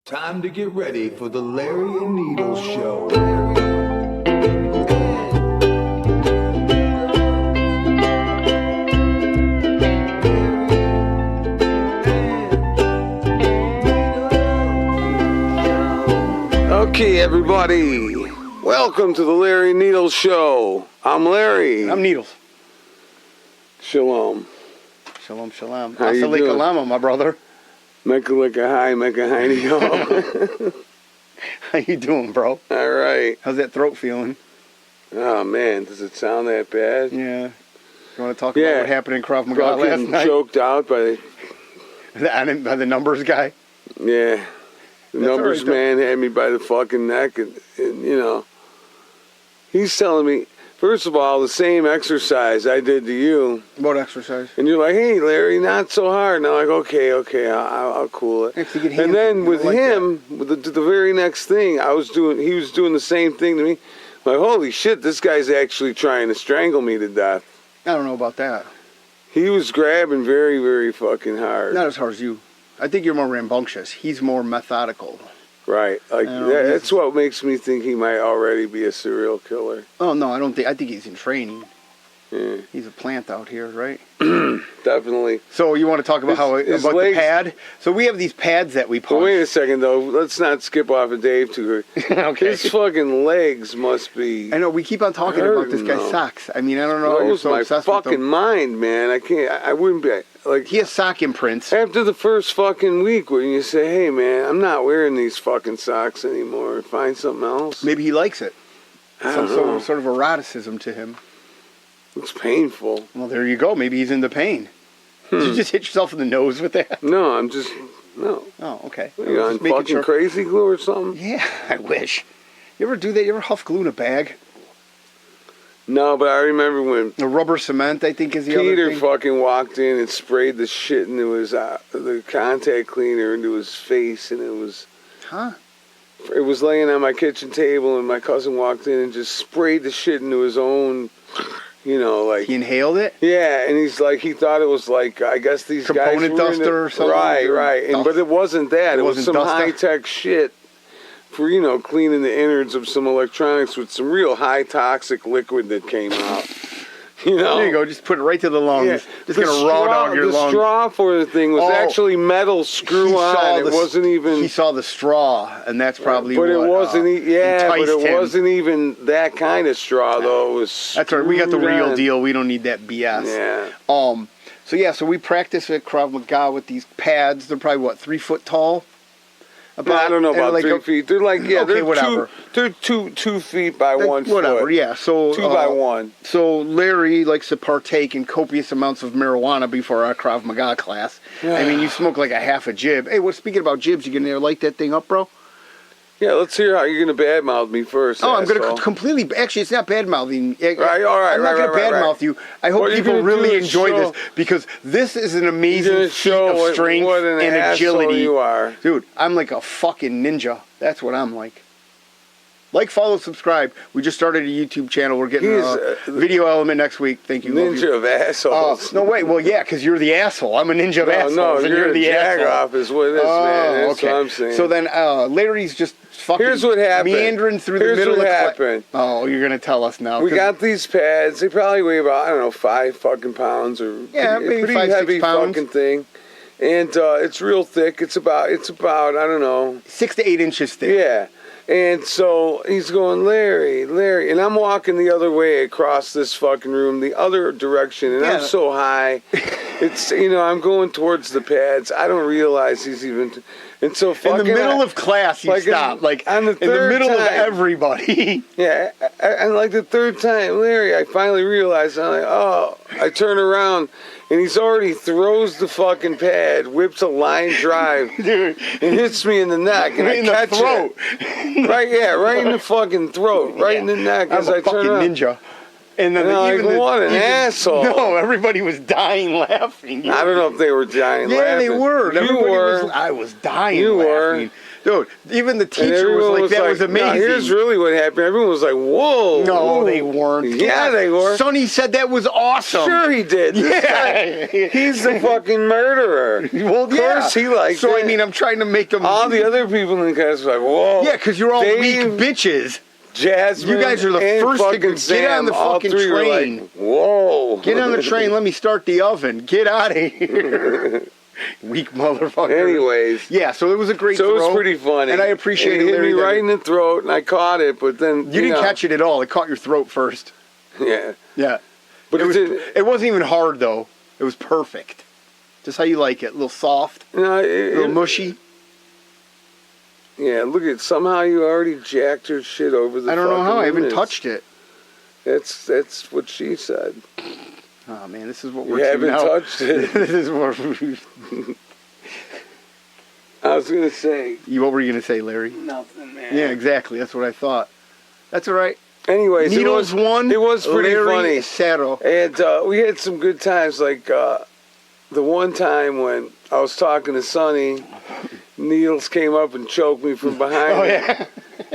Time to get ready for the Larry and Needles Show. Okay, everybody. Welcome to the Larry and Needles Show. I'm Larry. I'm Needles. Shalom. Shalom, shalom. How you Assalamu doing? alaikum, my brother. Mecca licka hi, Mecca hiney ho. How you doing, bro? All right. How's that throat feeling? Oh, man. Does it sound that bad? Yeah. You want to talk about what happened in Krav Maga Got last getting night? choked out by By the numbers guy? the numbers all right, man had me by the fucking neck. And, you know, he's telling me, first of all, the same exercise I did to you. What exercise? And you're like, hey, Larry, not so hard. And I'm like, okay, I'll cool it. If you get And hands, then you with like him, with the very next thing, he was doing the same thing to me. I'm like, holy shit, this guy's actually trying to strangle me to death. that. I don't know about that. He was grabbing very, very fucking hard. Not as hard as you. I think you're more rambunctious. He's more methodical. Right. Like, I don't know, that's what makes me think he might already be a serial killer. Oh, no, I don't think. I think he's in training. Yeah, He's a plant out here, right? definitely. So you want to talk about His about legs- the pad? So we have these pads that we But punch. wait a second, though. Let's not skip off of Dave too quick. Okay. His fucking legs must be... I know, we keep on talking about this guy's No. socks. I mean, I don't know how you're blows so my obsessed with fucking them. mind, man. I can't. I wouldn't be like. He has sock imprints. After the first fucking week, when you say, "Hey, man, I'm not wearing these fucking socks anymore. Find something else." Maybe he likes it. I Some don't know. sort of eroticism to him. Looks painful. Well, there you go. Maybe he's into pain. Did you just hit yourself in the nose with that? No, I'm just no. Oh, okay. Are you on fucking crazy glue or something? Yeah, I wish. You ever do that? You ever huff glue in a bag? No, but I remember when The rubber cement, I think, is the Peter other thing. fucking walked in and sprayed the shit into his the contact cleaner into his face, and it was laying on my kitchen table, and my cousin walked in and just sprayed the shit into his own, you know, like. He inhaled it? Yeah, and he's like, he thought it was like, I guess these guys Component were into- duster or something? Right. But it wasn't that. It It was wasn't some duster? high-tech shit for, you know, cleaning the innards of some electronics with some real high toxic liquid that came out. You know? There you go. Just put it right to the lungs. Yeah. Just going to raw down your the lungs. straw for the thing was Oh. actually metal screw on. It wasn't even. He saw the straw, and that's probably but it what, wasn't. But enticed it him. wasn't even that kind of straw, though. It was. That's right. We got the screwed real on. deal. We don't need that BS. Yeah. So we practice at Krav Maga with these pads. They're probably what, 3 foot tall? I don't know and about like 3 feet. They're like they're whatever. They're 2 feet by 1 foot. Whatever. Yeah. So 2 by 1. So Larry likes to partake in copious amounts of marijuana before our Krav Maga class. I mean, you smoke like a half a jib. Hey, speaking about jibs, you gonna light that thing up, bro? Yeah, let's hear how you're gonna badmouth me first. Oh, I'm asshole. going to completely. Actually, it's not bad mouthing. Right, all right, I'm not going to right. badmouth you. I hope What you're people gonna really do is enjoy show- this because this is an You're amazing gonna feat show of strength what an and asshole agility. you are. Dude, I'm like a fucking ninja. That's what I'm like. Like, follow, subscribe. We just started a YouTube channel. We're getting He's, a video element next week. Thank you. Love you. Ninja of assholes. No, wait. Well, yeah, because you're the asshole. I'm a ninja of assholes. No, and you're the a asshole. jag-off is what it is, man. That's what I'm saying. So then Larry's just fucking Here's what happened. meandering through the Here's middle what of happened. Oh, you're going to tell us now. We 'cause- got these pads. They probably weigh about, I don't know, 5 fucking pounds or Yeah, maybe pretty 5, 6 heavy pounds. fucking thing. And it's real thick. It's about, I don't know. 6 to 8 inches thick. Yeah. And so he's going, Larry, and I'm walking the other way across this fucking room, the other direction, and I'm Yeah. so high. It's, I'm going towards the pads. I don't realize he's even, and so In fucking. the middle of class, he like in- stopped. Like, on the in the third middle of time. everybody. Yeah, and like the third time, Larry, I finally realized, I'm like, oh, I turn around, and he's already throws the fucking pad, whips a line drive, Dude. and hits me in the neck, and Right I in the catch throat. it. Right in the fucking throat, right in the neck I'm as a I turn fucking around. ninja. And then And I'm even like, what an asshole. No, everybody was dying laughing. I don't know if they were dying Yeah, laughing. they were. You Everybody were. I was dying You laughing. were. Dude, even the And teacher was everyone like, that was "No, amazing. here's really what happened. Everyone was like, whoa. No, whoa." they weren't. Yeah, they were. Sonny said that was awesome. Sure he did. This guy, Yeah. he's the fucking murderer. Well, Of course he likes So, it. I mean, I'm trying to make them... All the other people in the cast were like, whoa. Yeah, because you're all Dave, weak bitches. Jasmine, You guys are the and first to fucking get Sam, on the all fucking three were train. Like, whoa. Get on the train. Let me start the oven. Get out of here. Weak motherfucker. Anyways. Yeah, so it was a great So throw. it was pretty funny. And I appreciate it. it, Hit Larry, me that right it- in the throat, and I caught it, but then... You didn't catch it at all. It caught your throat first. Yeah. Yeah. But It wasn't even hard, though. It was perfect. Just how you like it. A little soft, No, a little mushy. Yeah, look at somehow you already jacked your shit over the I don't know how. I haven't limits. touched it. That's what she said. Oh, man, this is what You we're to haven't now. touched it. This is what we... I was gonna say What were you going to say, Larry? nothing, man. Yeah, exactly. That's what I thought. That's all right. Anyways, Needles won. It was pretty Larry funny. Cerro. And we had some good times. Like the one time when I was talking to Sonny, Needles came up and choked me from behind. Oh, me. yeah.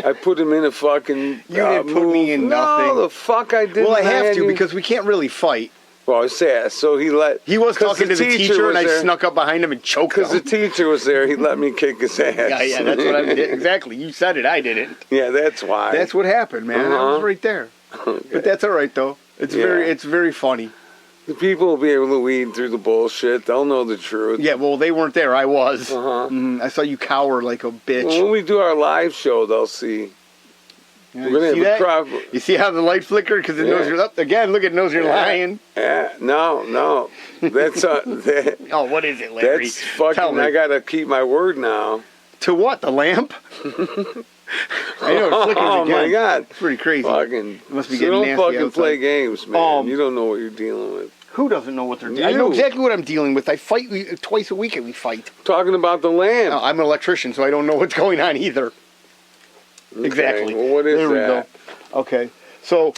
I put him in a fucking. You didn't put move. me in No, nothing. the fuck I didn't. Well, I have man. to because we can't really fight. Well, I said so. He was 'cause talking to the teacher, and was I there. snuck up behind him and choked him. Because the teacher was there, he let me kick his ass. Yeah, that's what I did. Exactly. You said it. I didn't. Yeah, that's why. That's what happened, man. I was Uh-huh. right there. But that's all right, though. It's Yeah. it's very funny. The people will be able to weed through the bullshit. They'll know the truth. Yeah, well, they weren't there. I was. Uh-huh. I saw you cower like a bitch. Well, when we do our live show, they'll see. Yeah, We're you gonna see have a that? crowd. You see how the light flickered because it knows Yeah. you're up again. Look, it knows you're Yeah. lying. Yeah, no. That's that, Oh, what is it, Larry? that's Tell fucking. me. I gotta keep my word now. To what? The lamp? I know it flickers Oh again. my god. It's pretty crazy. Fucking. It must be so getting don't nasty fucking outside. play games, man. Um, You don't know what you're dealing with. Who doesn't know what they're doing? I know You. exactly what I'm dealing with. I fight twice a week and we fight. Talking about the lamp. No, I'm an electrician, so I don't know what's going on either. Okay, Exactly. Well, what is there that? we go. Okay. So,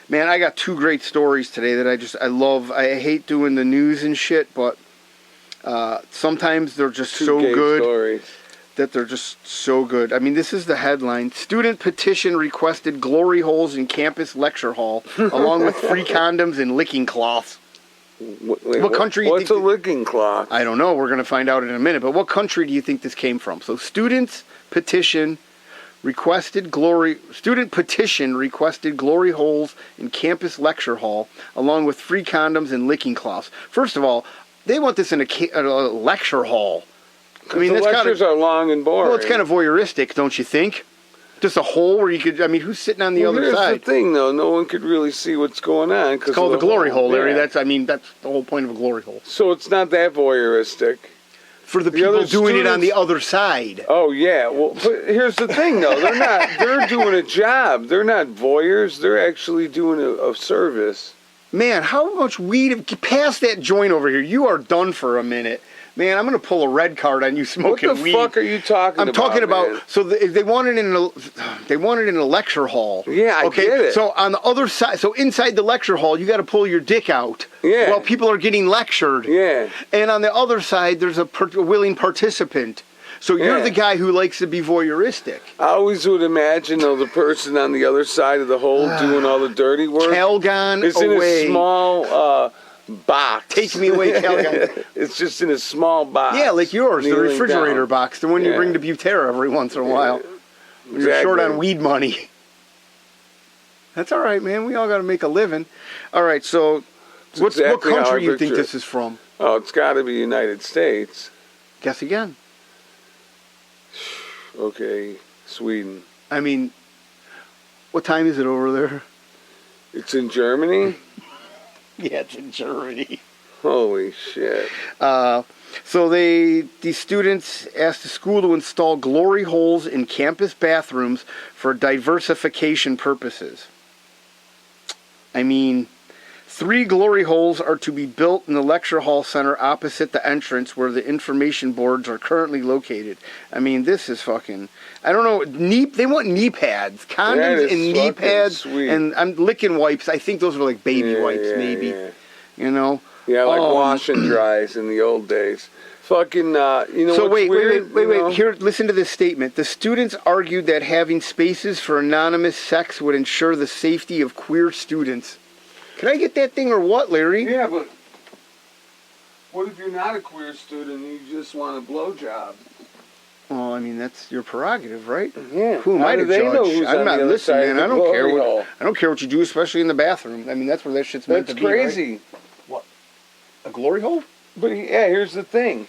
man, I got two great stories today that I love. I hate doing the news and shit, but sometimes they're just Two so gay good stories. that they're just so good. I mean, this is the headline. Student petition requested glory holes in campus lecture hall, along with free condoms and licking cloths. What country you What's think a licking cloth? I don't know. We're going to find out in a minute. But what country do you think this came from? So, student petition requested glory holes in campus lecture hall, along with free condoms and licking cloths. First of all, they want this in a lecture hall. I mean, the that's kind lectures of are long and boring. well, it's kind of voyeuristic, don't you think? Just a hole where you could. I mean, who's sitting on the other Here's side? the thing, though. No one could really see what's going on. It's called the glory hole, Larry. Yeah. That's the whole point of a glory hole. So it's not that voyeuristic. For the The people other doing it on students- the other side. Oh yeah. Well, but here's the thing, though. They're not. They're doing a job. They're not voyeurs. They're actually doing a service. Man, how much weed? Pass that joint over here. You are done for a minute. Man, I'm going to pull a red card on you What smoking the weed. fuck are you talking I'm about? talking about. man? So they want it in a lecture hall. Yeah, I okay? get it. So on the other side, so inside the lecture hall, you got to pull your dick out. Yeah. While people are getting lectured. Yeah. And on the other side, there's a willing participant. So you're Yeah. the guy who likes to be voyeuristic. I always would imagine, though, the person on the other side of the hole doing all the dirty work Calgon is in away. a small box. Take me away, Calgon. It's just in a small box. Yeah, like yours, the kneeling refrigerator down. box, the one you Yeah. bring to Butera every once in a while. When You're short Exactly. on weed money. That's all right, man. We all got to make a living. All right, so what exactly how I country do you think picture this it. is from? Oh, it's got to be United States. Guess again. Okay, Sweden. I mean, what time is it over there? It's in Germany? Yeah, it's in Germany. Holy shit. So these students asked the school to install glory holes in campus bathrooms for diversification purposes. I mean, 3 glory holes are to be built in the lecture hall center opposite the entrance where the information boards are currently located. I mean, this is fucking... I don't know. They want knee pads. That Condoms is and knee fucking pads. sweet. And I'm licking wipes. I think those were like baby Yeah, wipes, yeah, maybe. Yeah, You know? yeah like wash and dries in the old days. Fucking, you know So what's wait. weird, you know? Here, listen to this statement. The students argued that having spaces for anonymous sex would ensure the safety of queer students. Can I get that thing or what, Larry? Yeah, but what if you're not a queer student and you just want a blowjob? Well, I mean that's your prerogative, right? Yeah. Who am How I do to they judge? know who's I'm on not the other listening, side man. of I the don't care glory what hole? I don't care what you do, especially in the bathroom. I mean that's where that shit's meant That's to be. Right? crazy. A glory hole? But yeah, here's the thing.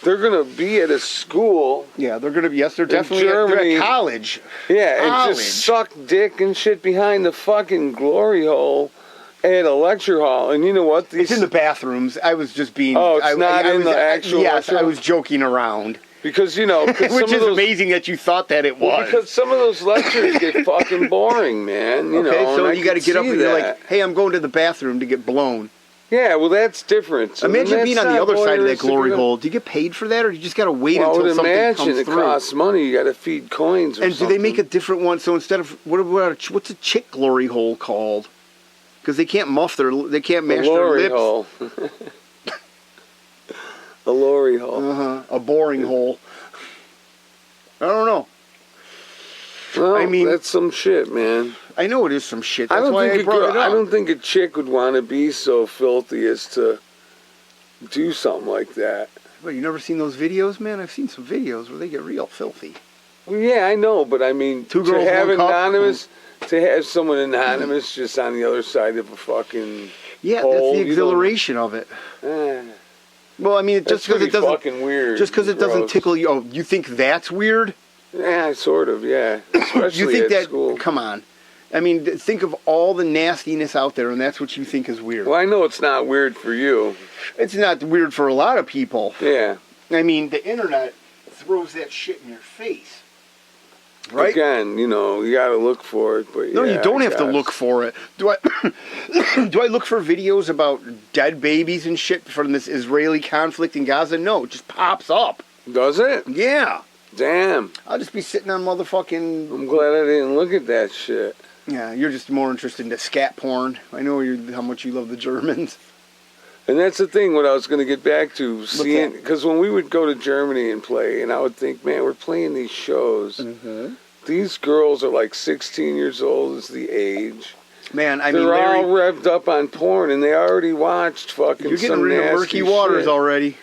They're gonna be at a school, Yeah, they're gonna be. Yes, they're definitely they're Germany. at college. yeah, and College. just suck dick and shit behind the fucking glory hole at a lecture hall. And you know what? It's in the bathrooms. I was just being. Oh, it's not in was, the actual Yes, lecture I hall? was joking around. Because you know, 'cause some Which of is those, amazing that you thought that it well, was. because some of those lectures get fucking boring, man. You okay, know, so and I you got to could get up see and you're that. like, "Hey, I'm going to the bathroom to get blown." Yeah, well, that's different. So Imagine that's being on the not other side of that voyeuristic glory enough. hole. Do you get paid for that, or you just got to wait Well, I until would something imagine comes it through? costs money. You got to feed coins or And do something. they make a different one? So instead of what's a chick glory hole called? Because they can't mash their glory lips. hole? A glory hole. A boring hole. I don't know. Well, I mean- that's some shit, man. I know it is some shit. That's I don't why think I brought it up. I don't think a chick would want to be so filthy as to do something like that. But you never seen those videos, man? I've seen some videos where they get real filthy. Well, yeah, I know, but I mean, Two to girls, have one cup? anonymous, to have someone anonymous just on the other side of a fucking Yeah, hole, that's the you don't- exhilaration of it. eh, Well, I mean, just that's because it pretty doesn't, fucking weird. just because it doesn't gross. tickle you. Oh, you think that's weird? Yeah, sort of. Yeah, especially You think at that? school. Come on. I mean, think of all the nastiness out there, and that's what you think is weird. Well, I know it's not weird for you. It's not weird for a lot of people. Yeah. I mean, the internet throws that shit in your face. Right? Again, you know, you got to look for it, but No, yeah, you don't I have to guess. look for it. Do I? Do I look for videos about dead babies and shit from this Israeli conflict in Gaza? No, it just pops up. Does it? Yeah, Damn. I'll just be sitting on motherfucking. I'm glad I didn't look at that shit. Yeah, you're just more interested in the scat porn. I know how much you love the Germans. And that's the thing, what I was going to get back to, seeing, that? because when we would go to Germany and play, and I would think, man, we're playing these shows. Mm-hmm. These girls are like 16 years old is the age. Man, I mean, They're Larry, all revved up on porn, and they already watched fucking you're getting some rid of nasty murky waters shit. already.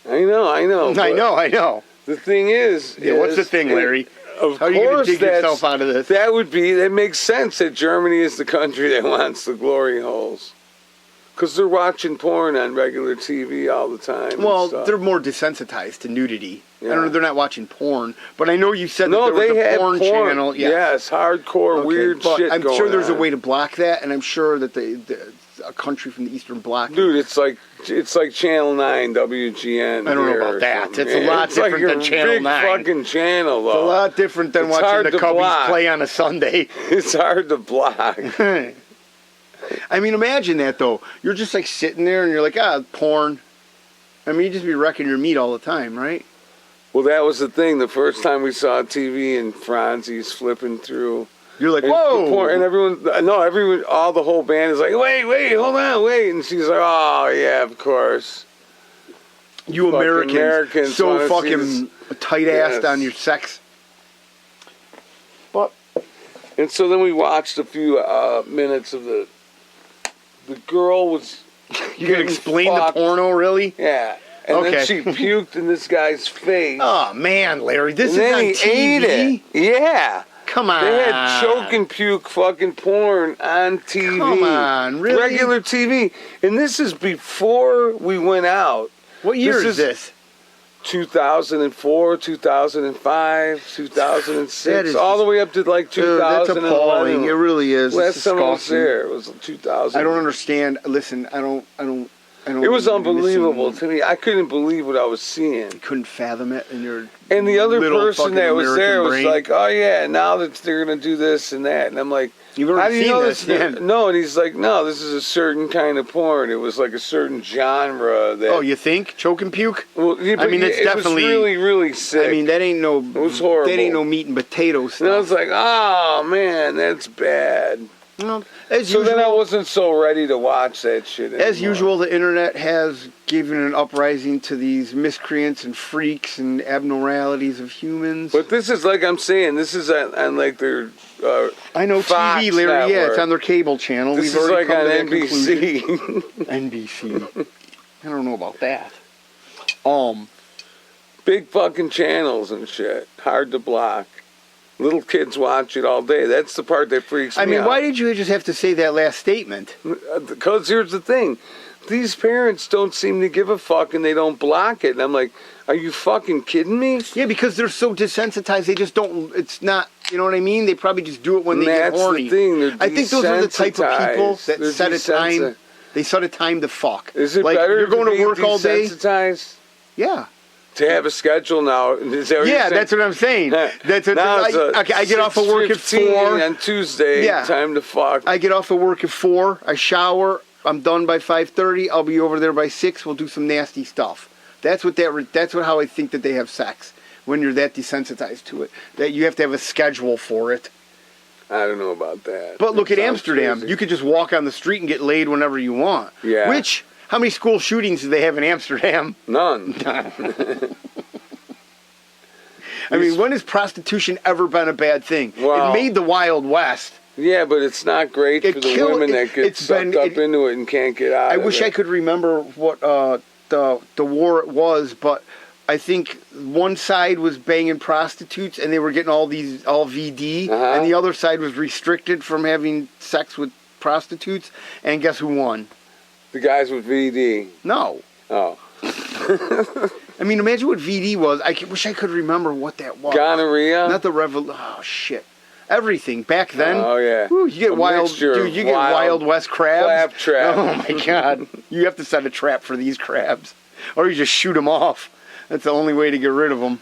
I know. I know. The thing is... Yeah, what's the thing, Larry? Of How are you going course, to dig yourself that's- out of this? that makes sense that Germany is the country that wants the glory holes. Because they're watching porn on regular TV all the time. and Well, stuff. they're more desensitized to nudity. I Yeah. don't know. They're not watching porn, but I know you said No, that there they was a had porn, channel. Yeah. Yes, hardcore, Okay, weird but shit I'm going sure there's a on. way to block that, and I'm sure that a country from the Eastern Bloc. Dude, it's like Channel 9, WGN. I don't know here about or that. something, It's a man. lot It's different like than a Channel big 9. fucking channel, It's a though. lot different than It's watching hard the to Cubbies block. play on a Sunday. It's hard to block. I mean, imagine that though. You're just like sitting there, and you're like, porn. I mean, you just be wrecking your meat all the time, right? Well, that was the thing. The first time we saw TV and Franzi's flipping through. You're like, And whoa! the porn, and everyone, all the whole band is like, wait, hold on, wait. And she's like, oh, yeah, of course. You fucking Americans, so wanna see fucking tight-assed Yes. on your sex. But, and so then we watched a few minutes of the girl was You can getting explain fucked. the porno, really? Yeah. And Okay. then she puked in this guy's face. Oh man, Larry, this and is then on he TV. ate it. Yeah. Come on. They had choke and puke fucking porn on TV. Come on, really? Regular TV. And this is before we went out. What year This is is- this? 2004, 2005, 2006, That is all the way up to like Dude, that's 2011. appalling. It really is. Last It's time I was disgusting. there, it was 2000. I don't understand. Listen, I don't. It was unbelievable listen, to me. I couldn't believe what I was seeing. couldn't fathom it, and you're. And the other little person fucking that was American there was brain. like, "Oh yeah, now that they're gonna do this and that," and I'm like, You've "How already do you seen know this, this?" yeah. No, and he's like, "No, this is a certain kind of porn. It was like a certain genre that." Oh, you think choke and puke? Well, yeah, but mean, it's it definitely- was really, really sick. I mean, that ain't no. was horrible. That ain't no meat and potato and I was stuff. like, "Oh man, that's bad." Well, as So then I usual, wasn't so ready to watch that shit anymore. as usual, the internet has given an uprising to these miscreants and freaks and abnormalities of humans. But this is like I'm saying, this is on like their I know Fox TV, Larry. Yeah, it's network. on their cable channel. This We've is already like come on to that conclusion. NBC. NBC. I don't know about that. Big fucking channels and shit. Hard to block. Little kids watch it all day. That's the part that freaks I me mean, out. why did you just have to say that last statement? Because here's the thing. These parents don't seem to give a fuck and they don't block it. And I'm like, are you fucking kidding me? Yeah, because they're so desensitized. They just don't. It's not. You know what I mean? They probably just do it when they get That's horny. the thing. They're I think those are the type of people desensitized. that They're set a time. desensitized. They set a time to fuck. Is it like, better you're going to to work all day? desensitized? Yeah. To have a schedule now. Is that what you're Yeah, saying? that's what I'm saying. That's what Now I get off of work at 6:15 4. on Tuesday. Yeah. Time to fuck. I get off of work at 4. I shower. I'm done by 5:30. I'll be over there by 6. We'll do some nasty stuff. That's how I think that they have sex. When you're that desensitized to it, that you have to have a schedule for it. I don't know about that. But look That at sounds Amsterdam. crazy. You could just walk on the street and get laid whenever you want. Yeah. How many school shootings do they have in Amsterdam? None. I mean, when has prostitution ever been a bad thing? Well- It made the Wild West. Yeah, but it's not great It for the killed- women it- that get it's sucked been- up it- into it and can't get out. I of wish it. I could remember what the war it was, but I think one side was banging prostitutes and they were getting all VD, Uh-huh. and the other side was restricted from having sex with prostitutes. And guess who won? The guys with VD. No. Oh, I mean, imagine what VD was. Wish I could remember what that was. gonorrhea. Not the Oh shit! Everything back then. Oh yeah. Whew, you get A wild, mixture dude. of You get Wild West crabs. Claptrap. Oh my god! You have to set a trap for these crabs, or you just shoot them off. That's the only way to get rid of them.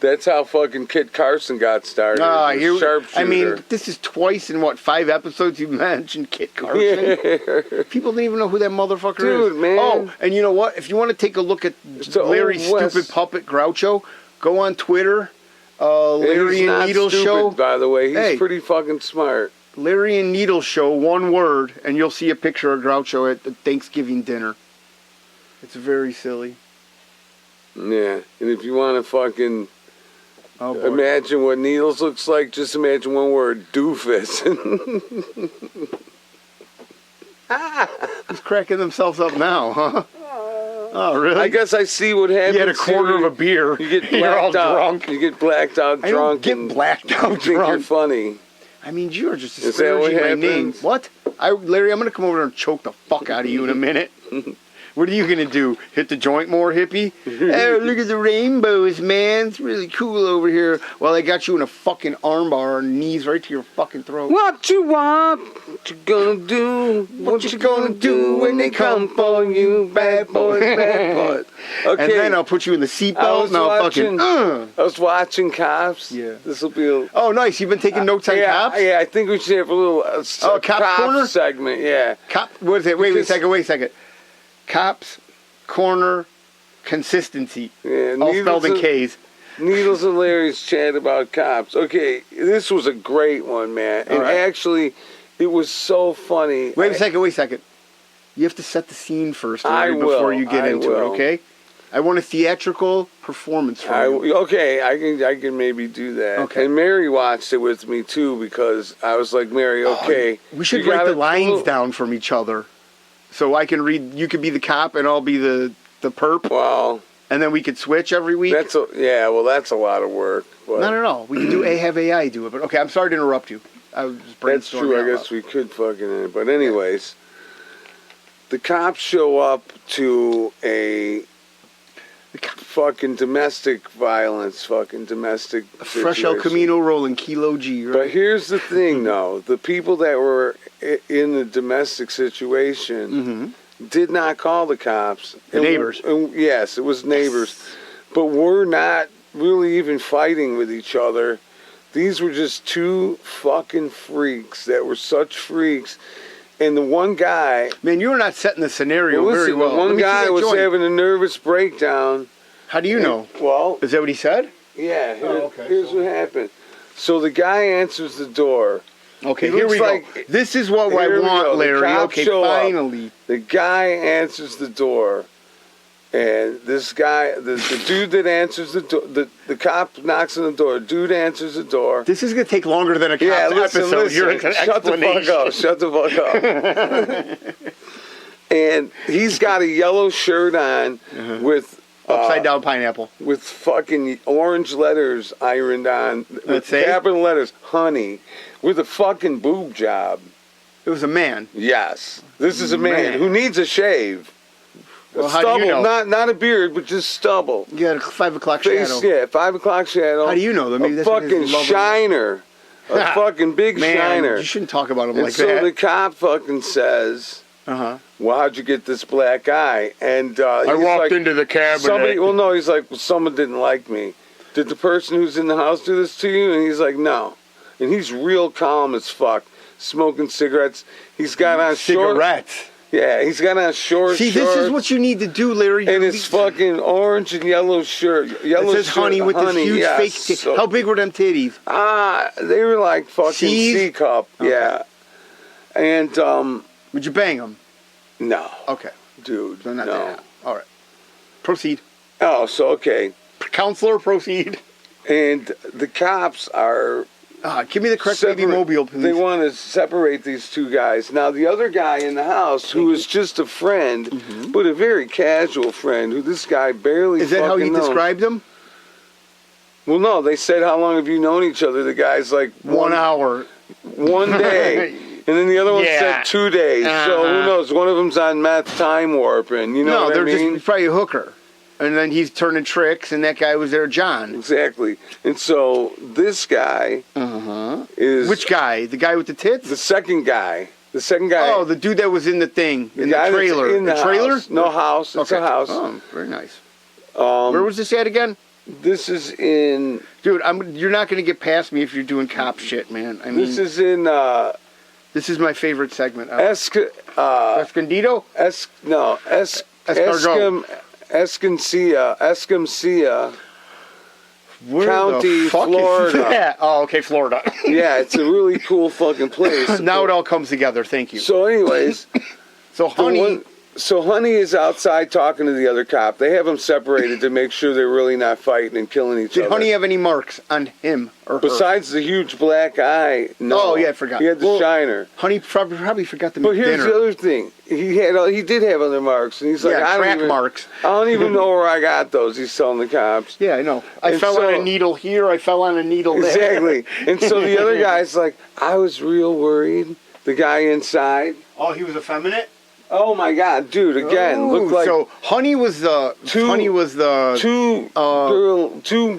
That's how fucking Kit Carson got started. Ah, The I sharpshooter. mean, this is twice in 5 episodes you mentioned Kit Carson. Yeah. People didn't even know who that motherfucker is. Dude, man. Oh, and you know what? If you want to take a look at the Larry's Old West. stupid puppet Groucho, go on Twitter. Larry He's and not Needle stupid, Show. by the way. He's Hey. pretty fucking smart. Larry and Needle Show, one word, and you'll see a picture of Groucho at the Thanksgiving dinner. It's very silly. Yeah, and if you want to fucking Oh boy. imagine what Needles looks like, just imagine one word: doofus. Who's cracking themselves up now, huh? Oh, really? I guess I see what happens. you had a quarter here. of a beer. You get You're all blacked out. drunk. You get blacked out I drunk. don't and get blacked out think you're drunk. funny. I mean, you are just Is that what disparaging my name. happens? What? Larry, I'm going to come over there and choke the fuck out of you in a minute. What are you going to do? Hit the joint more, hippie? Oh, look at the rainbows, man. It's really cool over here. Well, I got you in a fucking armbar and knees right to your fucking throat. What you want? What you gonna do? What you gonna do when they come for you, bad boy, bad boy? Okay. And then I'll put you in the I seatbelt was and I'll fucking... watching- I was watching Cops. Yeah. This will be a. Oh, nice. You've been taking notes on yeah, cops? Yeah, I think we should have a little Oh, Cop Corner? segment. Yeah. Cop... What is it? Wait a Because- second. Cops, corner, consistency. Yeah. All spelled in and- K's. Needles and Larry's chat about cops. Okay, this was a great one, man. And right. actually, it was so funny. Wait a second. You have to set the scene first, Larry, I will, before you get I into will. it, okay? I want a theatrical performance from you. Okay, I can maybe do that. Okay. And Mary watched it with me too because I was like, Mary, okay. We should you write the gotta- lines down from each other. So I can read, you could be the cop and I'll be the perp, Well, and then we could switch every week. that's a lot of work. But No. We can do have AI do it, but okay, I'm sorry to interrupt you. I was just that's brainstorming. true. I out guess loud. we could fucking. But anyways, the cops show up to a fucking domestic violence, fucking domestic. Fresh El situation. Camino rolling Kilo G, right? But here's the thing, though: the people that were in the domestic situation did not call the cops. The neighbors. Yes, it was neighbors, but we're not really even fighting with each other. These were just two fucking freaks that were such freaks. And the one guy, Man, you were not setting the scenario well, very listen, well. the Let one me see guy that was joint. having a nervous breakdown. How do you know? Well, Is that what he said? yeah, Oh, okay. here's what happened. So the guy answers the door, Okay, He here we looks go. This is what I Here we want, go. The Larry. cops Okay, show up. finally. The guy answers the door, and this guy, the dude that answers the door, the cop knocks on the door. Dude answers the door. This is going to take longer than a cop's Yeah, listen, episode. listen. Your Shut the fuck up. Shut the fuck up. And he's got a yellow shirt on with Upside down pineapple. with fucking orange letters ironed on, with Let's say? capital letters, honey, with a fucking boob job. It was a man. Yes, this is a man, Man. who needs a shave. Well, how Stubble, do you know? not a beard, but just stubble. You got a 5 o'clock Face, shadow. yeah, 5 o'clock shadow. How do you know? Maybe a that's what fucking his lover- shiner, a fucking big Man, shiner. you shouldn't talk about him And like so that. the cop fucking says, Uh-huh. "Well, how'd you get this black eye?" And I he's walked like, into the cabinet. Somebody, well, no, he's like, well, someone didn't like me. Did the person who's in the house do this to you? And he's like, no. And he's real calm as fuck, smoking cigarettes. He's got on short. Cigarettes. Yeah, he's got on short See, shorts. this is what you need to do, Larry. And his fucking orange and yellow shirt. Yellow It says shirt, honey with this huge yes. fake titties. So- How big were them titties? They were like fucking C's? C cup. Okay. Yeah. And, Would you bang them? no. Okay. Dude, So not no. that. All right. Proceed. Oh, so, okay. Counselor, proceed. And the cops are Give me the correct baby separate- mobile, please. They want to separate these two guys. Now, the other guy in the house, who is just a friend, but a very casual friend, who this guy barely Is that how you fucking knows. described them? Well, no, they said, how long have you known each other? The guy's like, 1 hour. one day. And then the other one Yeah. said 2 days. So Uh-huh. who knows? One of them's on meth time warping. You know No, what they're I mean? just probably a hooker. And then he's turning tricks, and that guy was there, John. Exactly. And so this guy is... Which guy? The guy with the tits? The second guy. The second guy. Oh, the dude that was in the thing, in the guy that's trailer. in the trailer? house. No house. It's a house. Oh, very nice. Um, Where was this at again? This is in. Dude, you're not going to get past me if you're doing cop shit, man. I mean, This is in this is my favorite segment. Escondido. Escondido? Escom. Escamcia. Where County, the fuck Florida. Is that? Oh, okay, Florida. Yeah, it's a really cool fucking place. Now it all comes together. Thank you. So, anyways, So, honey, so Honey is outside talking to the other cop. They have them separated to make sure they're really not fighting and killing each did other. Honey have any marks on him or her? Besides the huge black eye, no. Oh, yeah, I forgot. He had the Well, shiner. Honey probably forgot to But make here's dinner. the other thing. He did have other marks, and he's like, Yeah, I track don't even, marks. I don't even know where I got those. He's telling the cops. Yeah, I know. I And fell so- on a needle here. I fell on a needle there. Exactly. And so the other guy's like, I was real worried. The guy inside. Oh, he was effeminate. Oh my God, dude! Again, looked like so. Honey was the two- Honey was the two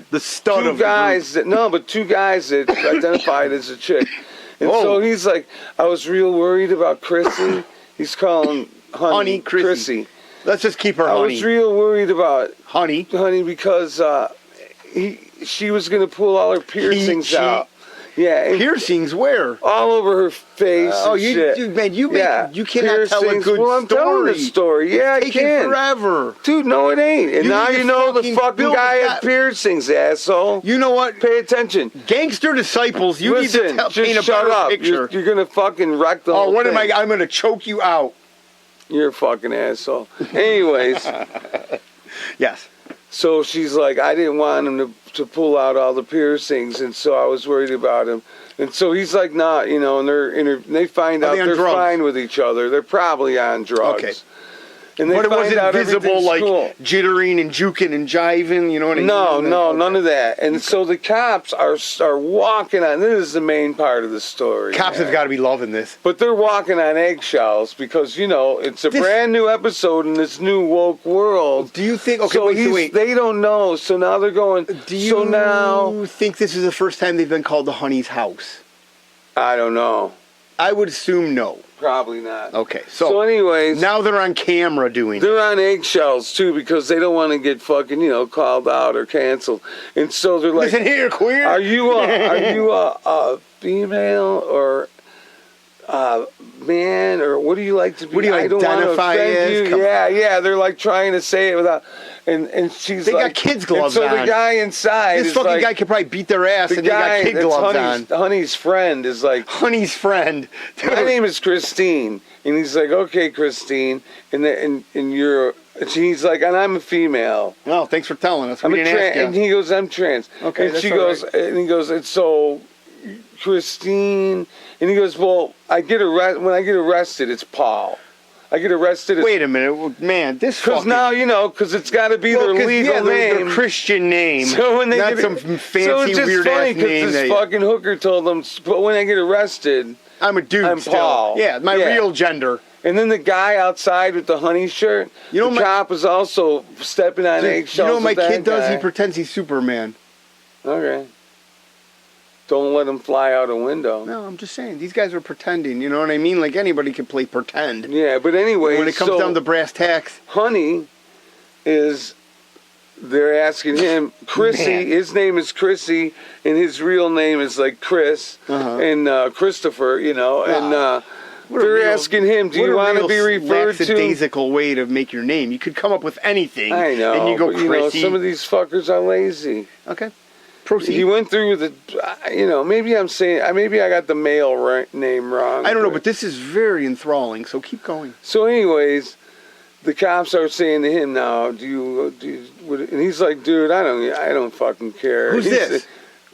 the stud two of the guys that but two guys that identified as a chick. And Whoa. so he's like, I was real worried about Chrissy. He's calling Honey Chrissy. Let's just keep her I Honey. was real worried about Honey. Honey because she was gonna pull all her piercings out. Yeah, and Piercings where? all over her face. Oh, and you, shit. dude, man, you Yeah, cannot tell a piercings. good Well, I'm story. telling the story. Yeah, I It's taking can. forever. Dude, no, it ain't. And You now need you to know the fucking fucking build guy that- had piercings, asshole. You know what? Pay attention. Gangster disciples, you Listen, need to just paint a shut better up. picture. You're gonna fucking wreck the Oh, whole what thing. am I? I'm gonna choke you out. You're a fucking asshole. Anyways, Yes. so she's like, I didn't want him to pull out all the piercings, and so I was worried about him. And so he's like, nah, you know, and they find Are out they on they're drugs? fine with each other. They're probably on drugs. Okay. And they But it find wasn't out visible, everything's like cool. jittering and juking and jiving. You know what I mean? No, Okay. none of that. And so the cops are walking on. This is the main part of the story. Cops man. have got to be loving this. But they're walking on eggshells because it's a This- brand new episode in this new woke world. Do you think? Okay, so wait. they don't know. So now they're going. Do you so now think this is the first time they've been called to Honey's house? I don't know. I would assume no. Probably not. Okay, So so anyways, now they're on camera doing it. they're on eggshells too because they don't want to get fucking called out or canceled. And so they're like, Listen here, queer. Are you a female or man or what do you like to be? What do you I don't wanna identify offend as? you. Come Yeah. They're like trying to say it without. And she's They got like, kids' gloves and so on. the guy inside This is fucking like, guy could probably beat their ass, the and they got guy kid that's gloves on. Honey's friend is like, Honey's friend. Dude. my name is Christine, and he's like, okay, Christine, and you're. And she's like, and I'm a female. Oh, thanks for telling us. I'm We a didn't trans, ask and you. he goes, I'm trans. Okay, and that's she all goes, right. and he goes, and so, Christine, and he goes, well, when I get arrested, it's Paul. I get arrested. Wait a minute, man. This Because fucking... now, because it's got to be Well, their 'cause, legal yeah, name. their Christian name. So when they not get some fancy so it's just weird funny ass name. this That fucking hooker told them, but when I get arrested, I'm a dude. I'm still. Paul. Yeah, my Yeah. real gender. and then the guy outside with the honey shirt, You know, the my- cop is also stepping on You eggshells. know what my with that kid does? guy. He pretends he's Superman. Okay. Don't let him fly out a window. No, I'm just saying. These guys are pretending. You know what I mean? Like anybody can play pretend. Yeah, but anyway, When it comes down to brass tacks. Honey is, they're asking him, Chrissy, Man. his name is Chrissy, and his real name is like Chris, Uh-huh. and Christopher, and What a they're real- asking him, do what you a want to real be referred to? lackadaisical way to make your name. You could come up with anything. I know, And you go but, Chrissy. some of these fuckers are lazy. Okay. Proceed. He went through the, maybe I'm saying, maybe I got the male name wrong. I don't know, but this is very enthralling, so keep going. So anyways, the cops are saying to him now, do you and he's like, dude, I don't fucking care. Who's this?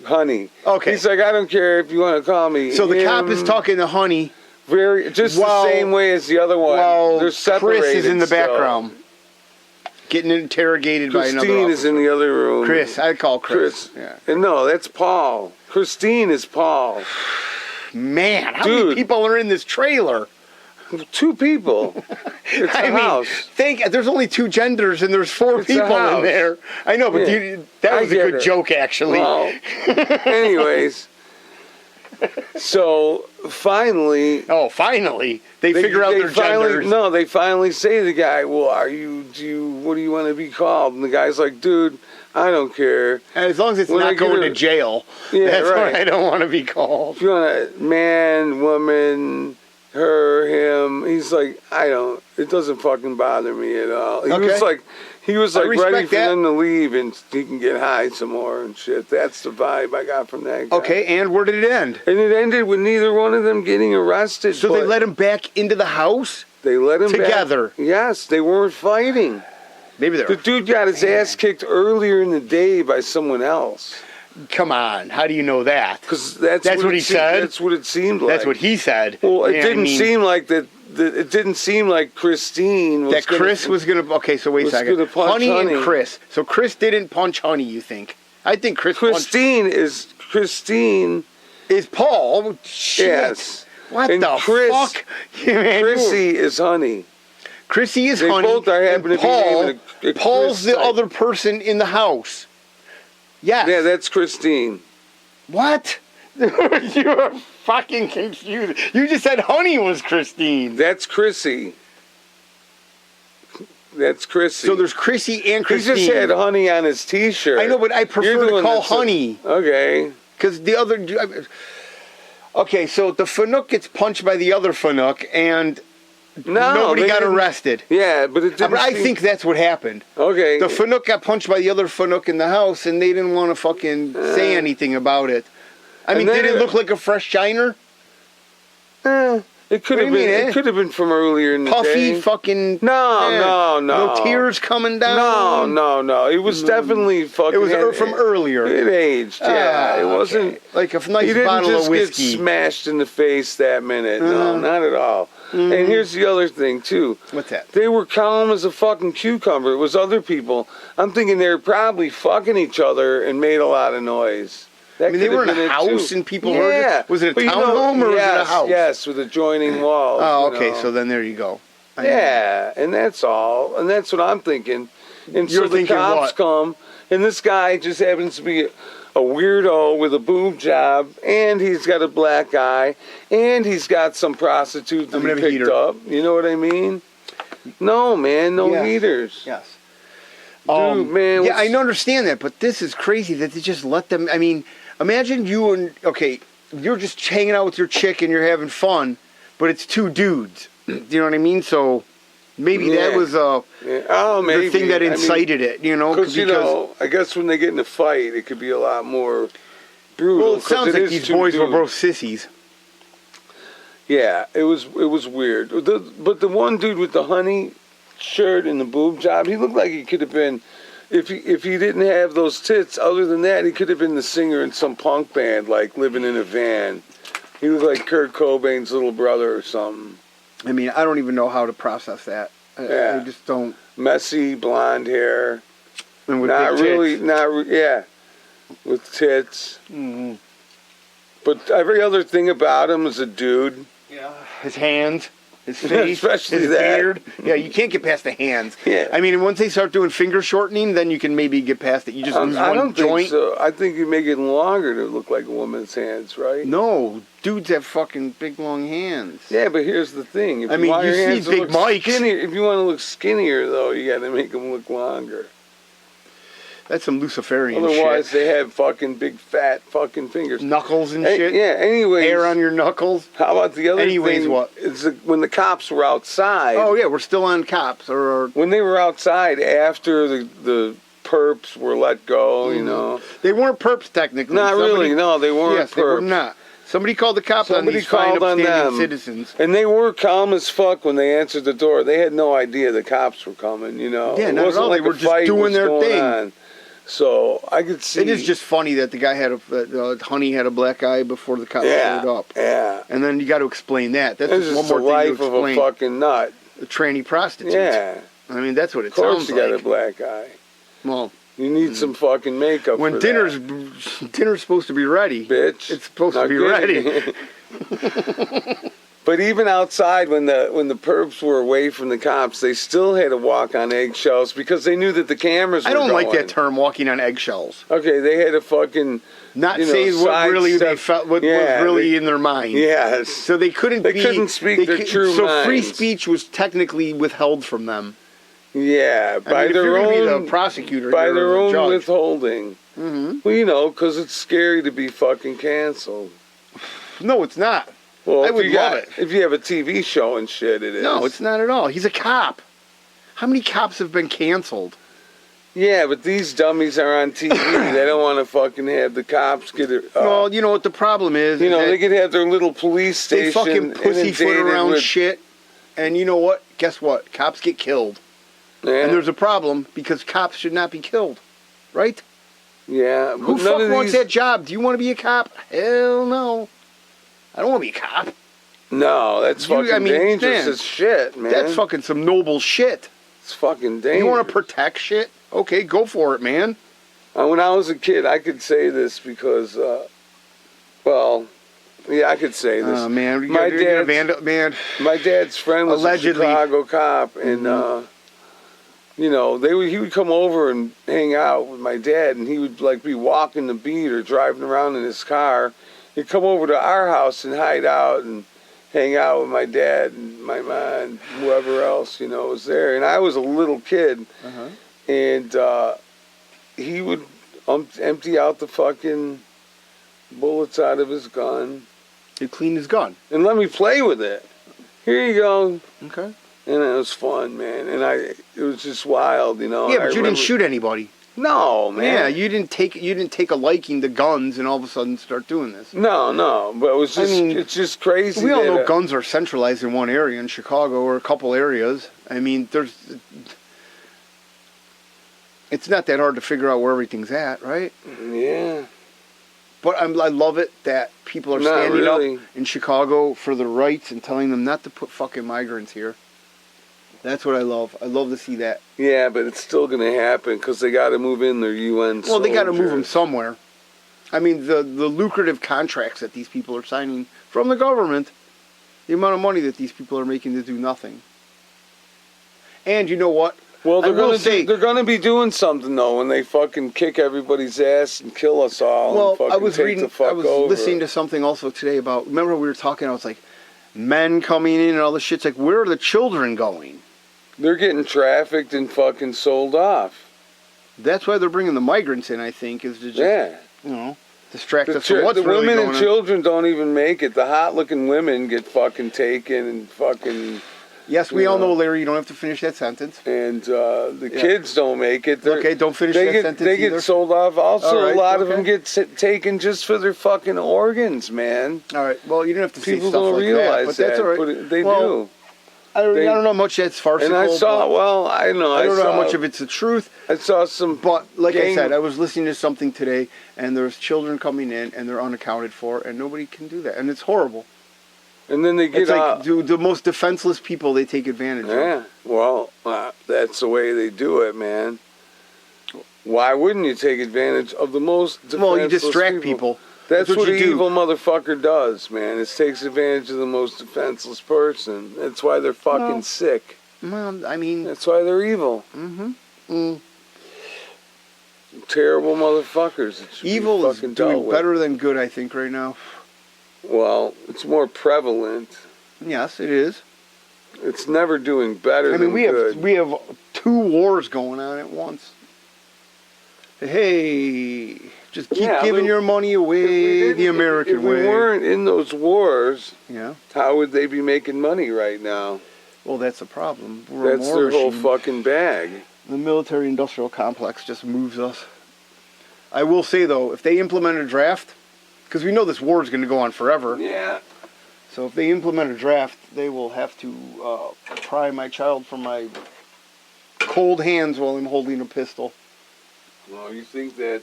Honey. Okay. He's like, I don't care if you want to call me. So the cop is him." talking to Honey just while- the same way as the other one. while They're separated. Chris is in the still. background. Getting interrogated by another Christine is officer. in the other room. Chris, I call Chris. Yeah. And no, that's Paul. Christine is Paul. Man, how many Dude. people are in this trailer? 2 people. It's a house. There's only 2 genders and there's 4 It's a people in house. there. I know, but Yeah. that I was a get good it. joke, actually. Well, anyways, so finally, Oh, finally, they figure out their finally, genders. No, they finally say to the guy, "Well, what do you want to be called?" And the guy's like, "Dude, I don't care. And as long as it's When I not get going a- to jail, Yeah, that's right. what I don't want to be called. If you want a man, woman, her, him," he's like, "I don't. It doesn't fucking bother me at all." He Okay. was I like ready respect for that. them to leave and he can get high some more and shit. That's the vibe I got from that guy. Okay, and where did it end? And it ended with neither one of them getting arrested. So they but let him back into the house? they let him back. together. Yes, they weren't fighting. Maybe they're... The dude got his ass kicked earlier in the day by someone else. Come on, how do you know that? Because that's what he said? That's what it seemed like. That's what he said. Well, it Yeah, I didn't mean, seem like that. It didn't seem like Christine was that Chris was going to... Okay, so wait a was second. gonna punch Honey and Honey. Chris. So Chris didn't punch Honey, you think? I think Christine is Paul. Oh, shit. Yes. What And the Chris- fuck? Yeah, man, Chrissy is Honey. Chrissy is They Honey. both are happen and to be Paul, named a Paul's Chris the type. other person in the house. Yes. Yeah, that's Christine. What? You are fucking confused. You just said Honey was Christine. That's Chrissy. That's Chrissy. So there's Chrissy and He Christine. just had Honey on his T-shirt. I know, but I prefer You're to doing call this- Honey. Okay. Because the other... Okay, so the Fanuc gets punched by the other Fanuc, and No, nobody they got didn't- arrested. Yeah, but it didn't. I seem- think that's what happened. Okay. The Fanuc got punched by the other Fanuc in the house, and they didn't want to fucking say anything about it. I And mean, then did it it- look like a fresh shiner? It could What have do you been. mean, It could have been from earlier in the Puffy, day. fucking... No, eh, no. No tears coming down? No. It was definitely fucking. It was from earlier. It aged. Yeah, Ah, it wasn't. okay. Like a He nice didn't bottle just of whiskey. get smashed in the face that minute. No, not at all. And here's the other thing too. What's that? They were calm as a fucking cucumber. It was other people. I'm thinking they were probably fucking each other and made a lot of noise. That I mean, they could were have in been a it, house too. and people heard it? Was it a But townhome or was it a yes, house? Yes, with adjoining walls. Oh, you okay, know. so then there you go. Yeah, and that's all. And that's what I'm thinking. And You're so the thinking cops what? come, and this guy just happens to be a weirdo with a boob job, and he's got a black eye, and he's got some prostitute that I'm he gonna have a picked heater. up. You know what I mean? No, man, no Yeah. heaters. Yes. Dude, man. Yeah, what's- I understand that, but this is crazy that they just let them. I mean, imagine you and you're just hanging out with your chick and you're having fun, but it's 2 dudes. Do you know what I mean? So Maybe Yeah. that was Yeah. Oh, maybe. the thing that incited it, you know? Because, you know, I guess when they get in a fight, it could be a lot more brutal. well, it 'cause sounds like is these two boys were dudes. both sissies. Yeah, it was weird. But the one dude with the honey shirt and the boob job, he looked like he could have been, if he didn't have those tits. Other than that, he could have been the singer in some punk band, like living in a van. He looked like Kurt Cobain's little brother or something. I mean, I don't even know how to process that. Yeah. I just don't. Messy blonde hair, And with not big really, tits. yeah, with tits. Mhm. But every other thing about him is a dude. Yeah. His hands, his face, Especially his that. beard. Yeah, you can't get past the hands. Yeah. I mean, once they start doing finger shortening, then you can maybe get past it. You just lose I one don't joint. think so. I think you make it longer to look like a woman's hands, right? No, dudes have fucking big long hands. Yeah, but here's the thing. If I mean, want you your see hands to Big look Mike's. skinnier, if you want to look skinnier, though, you got to make them look longer. That's some Luciferian Otherwise, shit. they have fucking big fat fucking fingers. Knuckles and Hey, shit. yeah. Anyways, Hair on your knuckles. how about the other Anyways, thing? what? Is when the cops were outside. Oh yeah, we're still on cops or When they were outside after the perps were let go, you know. they weren't perps technically. Not Somebody- really. No, they weren't Yes, perps. they were not. Somebody called the cops on Somebody these fine, called on upstanding them. citizens. And they were calm as fuck when they answered the door. They had no idea the cops were coming, you know. Yeah, It not at wasn't all. like They were a just fight doing was their going thing. on. So I could see. It is just funny that the guy had Honey had a black eye before the cops yeah, showed up. yeah. And then you got to explain that. That's It's just just one the more thing life to of a explain. fucking nut. A tranny prostitute. Yeah, I mean, that's what it of course sounds you got a like. black eye. Well, You need some fucking makeup when for dinner's supposed to be ready, that, bitch. it's supposed to Not be kidding. ready. But even outside, when the perps were away from the cops, they still had to walk on eggshells because they knew that the cameras were I don't like going. that term, walking on eggshells. Okay, they had to fucking Not you know, saying what really they sidestep- felt, what Yeah, was really they- in their mind. yes. So they couldn't They be. couldn't speak their true So free minds. speech was technically withheld from them. Yeah, I by mean, if their you're gonna be own the prosecutor, by you're their the own judge. withholding. Mhm. Well, you know, because it's scary to be fucking canceled. No, it's not. Well, I if would you love got, it. If you have a TV show and shit, it is. No, it's not at all. He's a cop. How many cops have been canceled? Yeah, but these dummies are on TV. They don't want to fucking have the cops get it. Well, you know what the problem is? you is know, that they could have their little police station. they fucking pussyfoot inundated around with- shit. And you know what? Guess what? Cops get killed. Yeah, And there's a problem because cops should not be killed. Right? yeah. Who but none fuck of wants these- that job? Do you want to be a cop? Hell no. I don't want to be a cop. No, that's You- fucking I mean, dangerous man, as shit, man. That's fucking some noble shit. It's fucking dangerous. You want to protect shit? Okay, go for it, man. When I was a kid, I could say this because, well, yeah, I could say this. Oh man, My you're a dad's- man. My dad's friend was Allegedly. a Chicago cop, and you know, he would come over and hang out with my dad, and he would like be walking the beat or driving around in his car. He'd come over to our house and hide out and hang out with my dad and my mom and whoever else, you know, was there. And I was a little kid, Uh-huh. and he would empty out the fucking bullets out of his gun He cleaned his gun. and let me play with it. Here you go. Okay. And it was fun, man. And it was just wild, you know. Yeah, And but I you remember- didn't shoot anybody. No, man. Yeah, you didn't take a liking to guns and all of a sudden start doing this. No. But it was I just, mean, it's just crazy. We all that, know guns are centralized in one area in Chicago or a couple areas. I mean, it's not that hard to figure out where everything's at, right? Yeah. But I love it that people are Not standing really. up in Chicago for their rights and telling them not to put fucking migrants here. That's what I love. I love to see that. Yeah, but it's still going to happen because they got to move in their UN Well, they got to move them soldiers. somewhere. I mean, the lucrative contracts that these people are signing from the government, the amount of money that these people are making to do nothing. And you know what? Well, I they're will going say- to they're going to be doing something though when they fucking kick everybody's ass and kill us all. Well, and fucking I was take reading, the fuck I was over. listening to something also today about. Remember we were talking? I was like, men coming in and all this shit's like, where are the children going? They're getting trafficked and fucking sold off. That's why they're bringing the migrants in. I think is to just Yeah. you know distract The, us from what's the really women going and on. children don't even make it. The hot-looking women get fucking taken and fucking Yes, we You all know. know, Larry. You don't have to finish that sentence. And the Yeah. kids don't make it. They're- Okay, don't finish they that get, sentence They either. get sold off. Also, All right, a lot of okay. them get taken just for their fucking organs, man. All right. Well, you don't have to say People stuff don't like realize that, but that's all right. but they Well, do. I don't They- know how much that's farcical. And I saw, but well, I know. I don't know saw, how much of it's the truth. I saw some. But like I gang- said, I was listening to something today, and there's children coming in, and they're unaccounted for, and nobody can do that, and it's horrible. And then they get It's like out. the most defenseless people they take advantage of. Yeah, well, that's the way they do it, man. Why wouldn't you take advantage of the most defenseless Well, you distract people. That's what you an do. evil motherfucker does, man. It takes advantage of the most defenseless person. That's why they're fucking Well, sick. Well, I mean, That's why they're evil. Terrible motherfuckers. That should be evil is fucking dealt doing with. better than good, I think, right now. Well, it's more prevalent. Yes, it is. It's never doing better I than mean, good. we have 2 wars going on at once. Hey, just keep Yeah, giving but your money If we away didn't- the American if we way. weren't in those wars, Yeah. how would they be making money right now? Well, that's the problem. We're a That's war their whole machine. fucking bag. The military-industrial complex just moves us. I will say, though, if they implement a draft, because we know this war is going to go on forever, Yeah. so if they implement a draft, they will have to pry my child from my cold hands while I'm holding a pistol. Well, you think that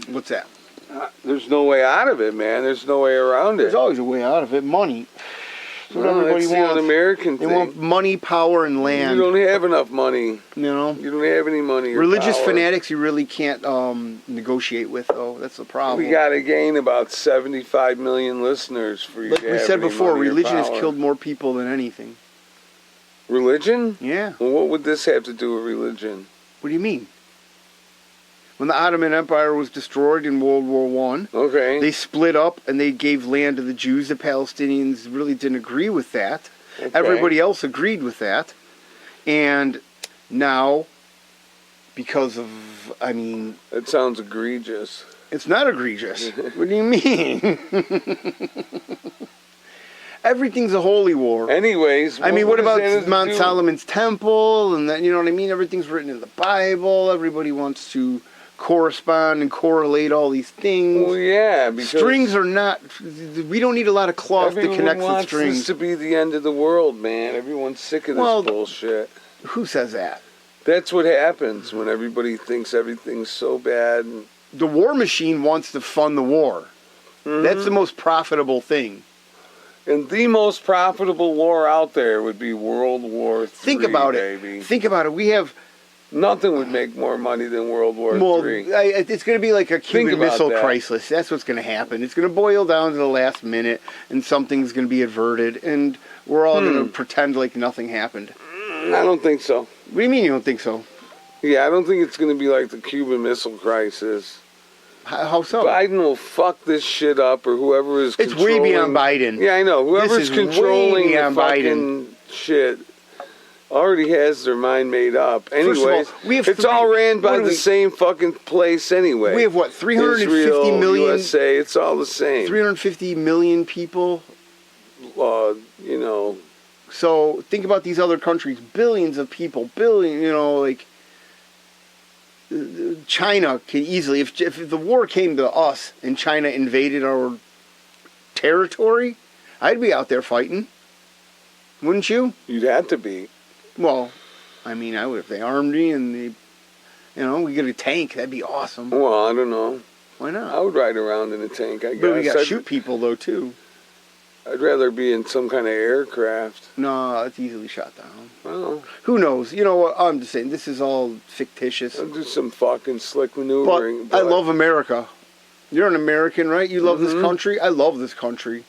What's that? there's no way out of it, man. There's no way around it. There's always a way out of it. Money. That's what Well, everybody that's wants. an American They thing. want money, power, and You land. don't have enough money. You know? You don't have any money. Or Religious power. fanatics you really can't negotiate with, though. That's the problem. We got to gain about 75 million listeners for you Like to we have said any before, money or religion has power. killed more people than anything. Religion? Yeah. Well, what would this have to do with religion? What do you mean? When the Ottoman Empire was destroyed in World War One, Okay. they split up and they gave land to the Jews. The Palestinians really didn't agree with that. Okay. Everybody else agreed with that. And now, because of, I mean, That sounds egregious. it's not egregious. What do you mean? Everything's a holy war. Anyways, I mean, what does about that have to Mount do- Solomon's temple and that? You know what I mean? Everything's written in the Bible. Everybody wants to correspond and correlate all these things. Well, yeah, because Strings are not. We don't need a lot of cloth to everyone connect the wants strings. this to be the end of the world, man. Everyone's sick of this Well- bullshit. Who says that? That's what happens when everybody thinks everything's so bad. And, The war machine wants to fund the war. That's the most profitable thing. and the most profitable war out there would be World War III. Think about it. baby. Think about it. We have. Nothing would make more money than World War Well, III. it's going to be like a Cuban about Missile that. Crisis. That's what's going to happen. It's going to boil down to the last minute, and something's going to be averted, and we're all going to pretend like nothing happened. I don't think so. What do you mean you don't think so? Yeah, I don't think it's going to be like the Cuban Missile Crisis. How so? Biden will fuck this shit up, or whoever is It's way controlling. beyond Biden. Yeah, I know. Whoever's This is way controlling the beyond fucking shit already has their mind made up. First of all, Anyway, we have it's all ran by what do the we- same fucking place anyway. We have what, 350 Israel, million? USA, it's all the same. 350 million people. You know, So think about these other countries, billions of people, like China can easily, if the war came to us and China invaded our territory, I'd be out there fighting. Wouldn't you? you'd have to be. Well, I mean, I would if they armed me and we get a tank. That'd be awesome. Well, I don't know. Why not? I would ride around in a tank, I guess. But we got to I'd- shoot people though too. I'd rather be in some kind of aircraft. No, it's easily shot down. Well, Who knows? You know what? I'm just saying this is all fictitious. I'll do some fucking slick But maneuvering. I love America. You're an American, right? You love this Mhm. country. I love this country.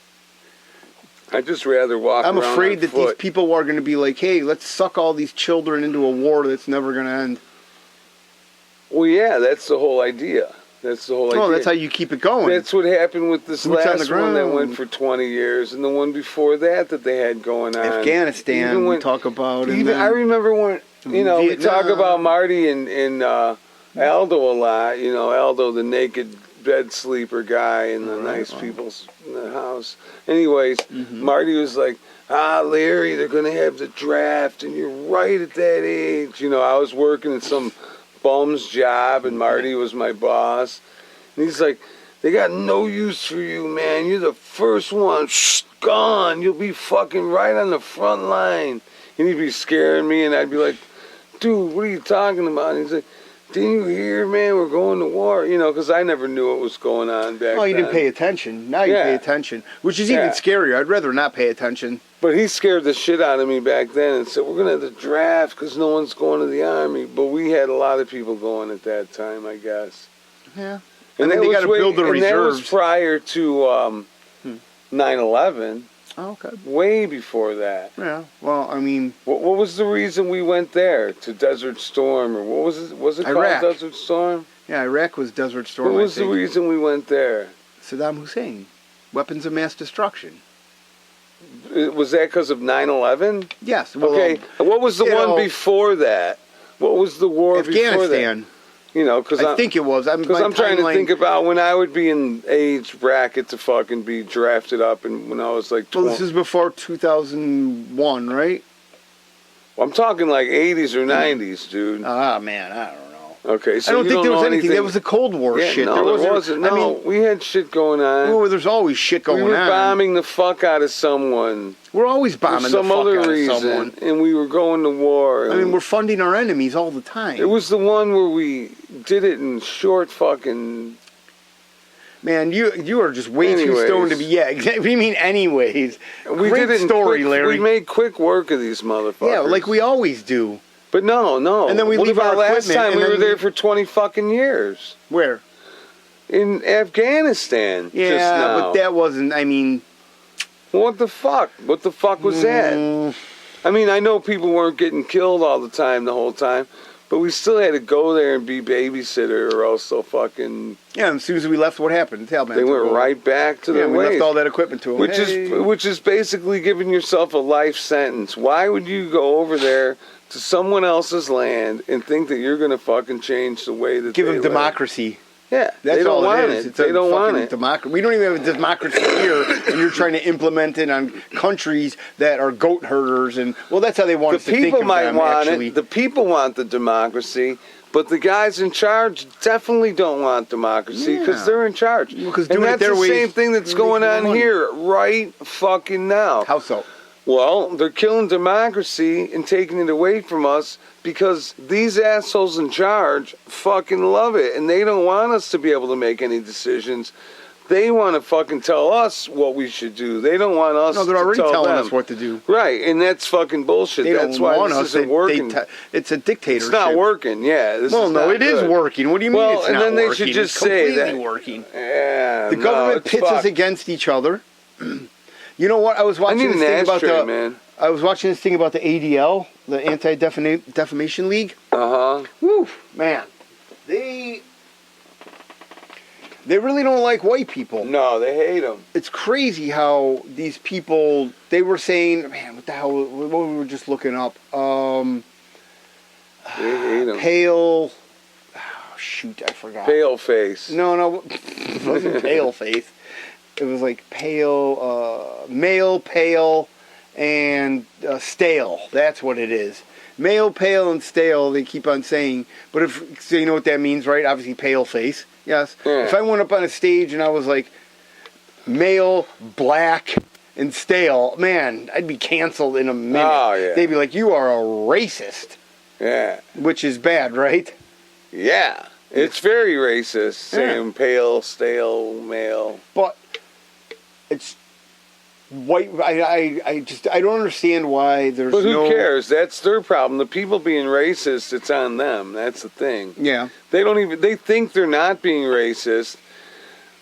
I'd just rather walk I'm around afraid on that these foot. people are going to be like, hey, let's suck all these children into a war that's never going to end. Well, yeah, that's the whole idea. That's the whole idea. Oh, that's how you keep it going. That's what happened with this Boots on the last one that ground. went for 20 years, and the one before that they had going on. Afghanistan, Even we when- talk about. And Even then I remember when we talk Vietnam. about Marty and Aldo a lot. Aldo, the naked bed sleeper guy, and the nice well. people's the house. Anyways, Marty was like, Larry, they're going to have the draft, and you're right at that age. You know, I was working at some bum's job, and Marty was my boss. And he's like, they got no use for you, man. You're the first one. Shh, gone. You'll be fucking right on the front line. And he'd be scaring me, and I'd be like, dude, what are you talking about? And he's like, didn't you hear, man, we're going to war? You know, because I never knew what was going on back then. Oh, you didn't pay attention. Now you pay attention, which is even scarier. I'd rather not pay attention. But he scared the shit out of me back then and said, we're going to have the draft because no one's going to the Army. But we had a lot of people going at that time, I guess. Yeah. And they got to build the reserves. That was prior to 9/11. Oh, okay. Way before that. Yeah. Well, I mean, what was the reason we went there to Desert Storm, or what was it? Was it Iraq. called Desert Storm? yeah, Iraq was Desert Storm. What was I the think. reason we went there? Saddam Hussein, weapons of mass destruction. Was that because of 9/11? Yes. Well, Okay. What was the one before that? What was the war before that? Afghanistan. You know, because I think it was. I'm trying to think about when I would be in age bracket to fucking be drafted up, and when I was like 20. Well, this is before 2001, right? I'm talking like 80s or 90s, dude. Ah, man, I don't know. Okay, so I don't you think there was know anything. That was the Cold War shit. No, there wasn't. No, I mean, we had shit going on. well, there's always shit going on. We were bombing the fuck out of someone. We're always For bombing some the fuck other out reason, of someone. and we were going to war. I mean, we're funding our enemies all the time. It was the one where we did it in short fucking... Man, you are just way too stoned to be. Yeah, exactly. What do you mean, anyways? We Great did it in story, quick, Larry. We made quick work of these motherfuckers. Yeah, like we always do. But no. And then we what leave about our last equipment, time and we then were there for 20 fucking years? Where? In Afghanistan. Yeah, just now. but that wasn't. I mean, What the fuck? What the fuck was that? I mean, I know people weren't getting killed all the time, the whole time, but we still had to go there and be babysitter, or else they'll fucking... yeah. As soon as we left, what happened? Tell me. They went right back to their we ways. left all that equipment to them. Which is basically giving yourself a life sentence. Why would you go over there to someone else's land and think that you're going to fucking change the way that give they them live? democracy. Yeah, That's they don't all want it is. it. It's They a don't want fucking it. democracy. We don't even have a democracy here, and you're trying to implement it on countries that are goat herders. And well, that's how they want us The to think people of might them, want actually. it. The people want the democracy, but the guys in charge definitely don't want democracy because Yeah. they're in charge. Because and doing it that's their the way same is thing that's going making on money. here right fucking now. How so? Well, they're killing democracy and taking it away from us because these assholes in charge fucking love it, and they don't want us to be able to make any decisions. They want to fucking tell us what we should do. They don't want us No, they're to already tell telling them. us what to do. Right, and that's fucking bullshit. They That's don't why want this us. isn't working. It's a dictatorship. It's not working, yeah. This Well, is no, not it is good. working. What do you mean Well, it's and not then they working? should just It's say completely that. working. Yeah, The government pits us against each other. You know what? I was I watching need this an thing about ashtray, the. man. I was watching this thing about the ADL, the Anti-Defamation League. Uh-huh. Whew, man, they really don't like white people. No, they hate them. It's crazy how these people. They were saying, man, what the hell? What we were just looking up. They hate them. Pale. Oh, shoot, I forgot. Pale face. No, it wasn't pale face. It was like pale, male, pale, and stale. That's what it is. Male, pale, and stale, they keep on saying. But so you know what that means, right? Obviously, pale face. Yes. Yeah. If I went up on a stage and I was like, male, black, and stale, man, I'd be canceled in a minute. Oh, yeah. They'd be like, you are a racist. Yeah. Which is bad, right? Yeah. It's very racist saying pale, stale, male. But it's white. I don't understand why there's But who no. cares? That's their problem. The people being racist, it's on them. That's the thing. Yeah. They think they're not being racist.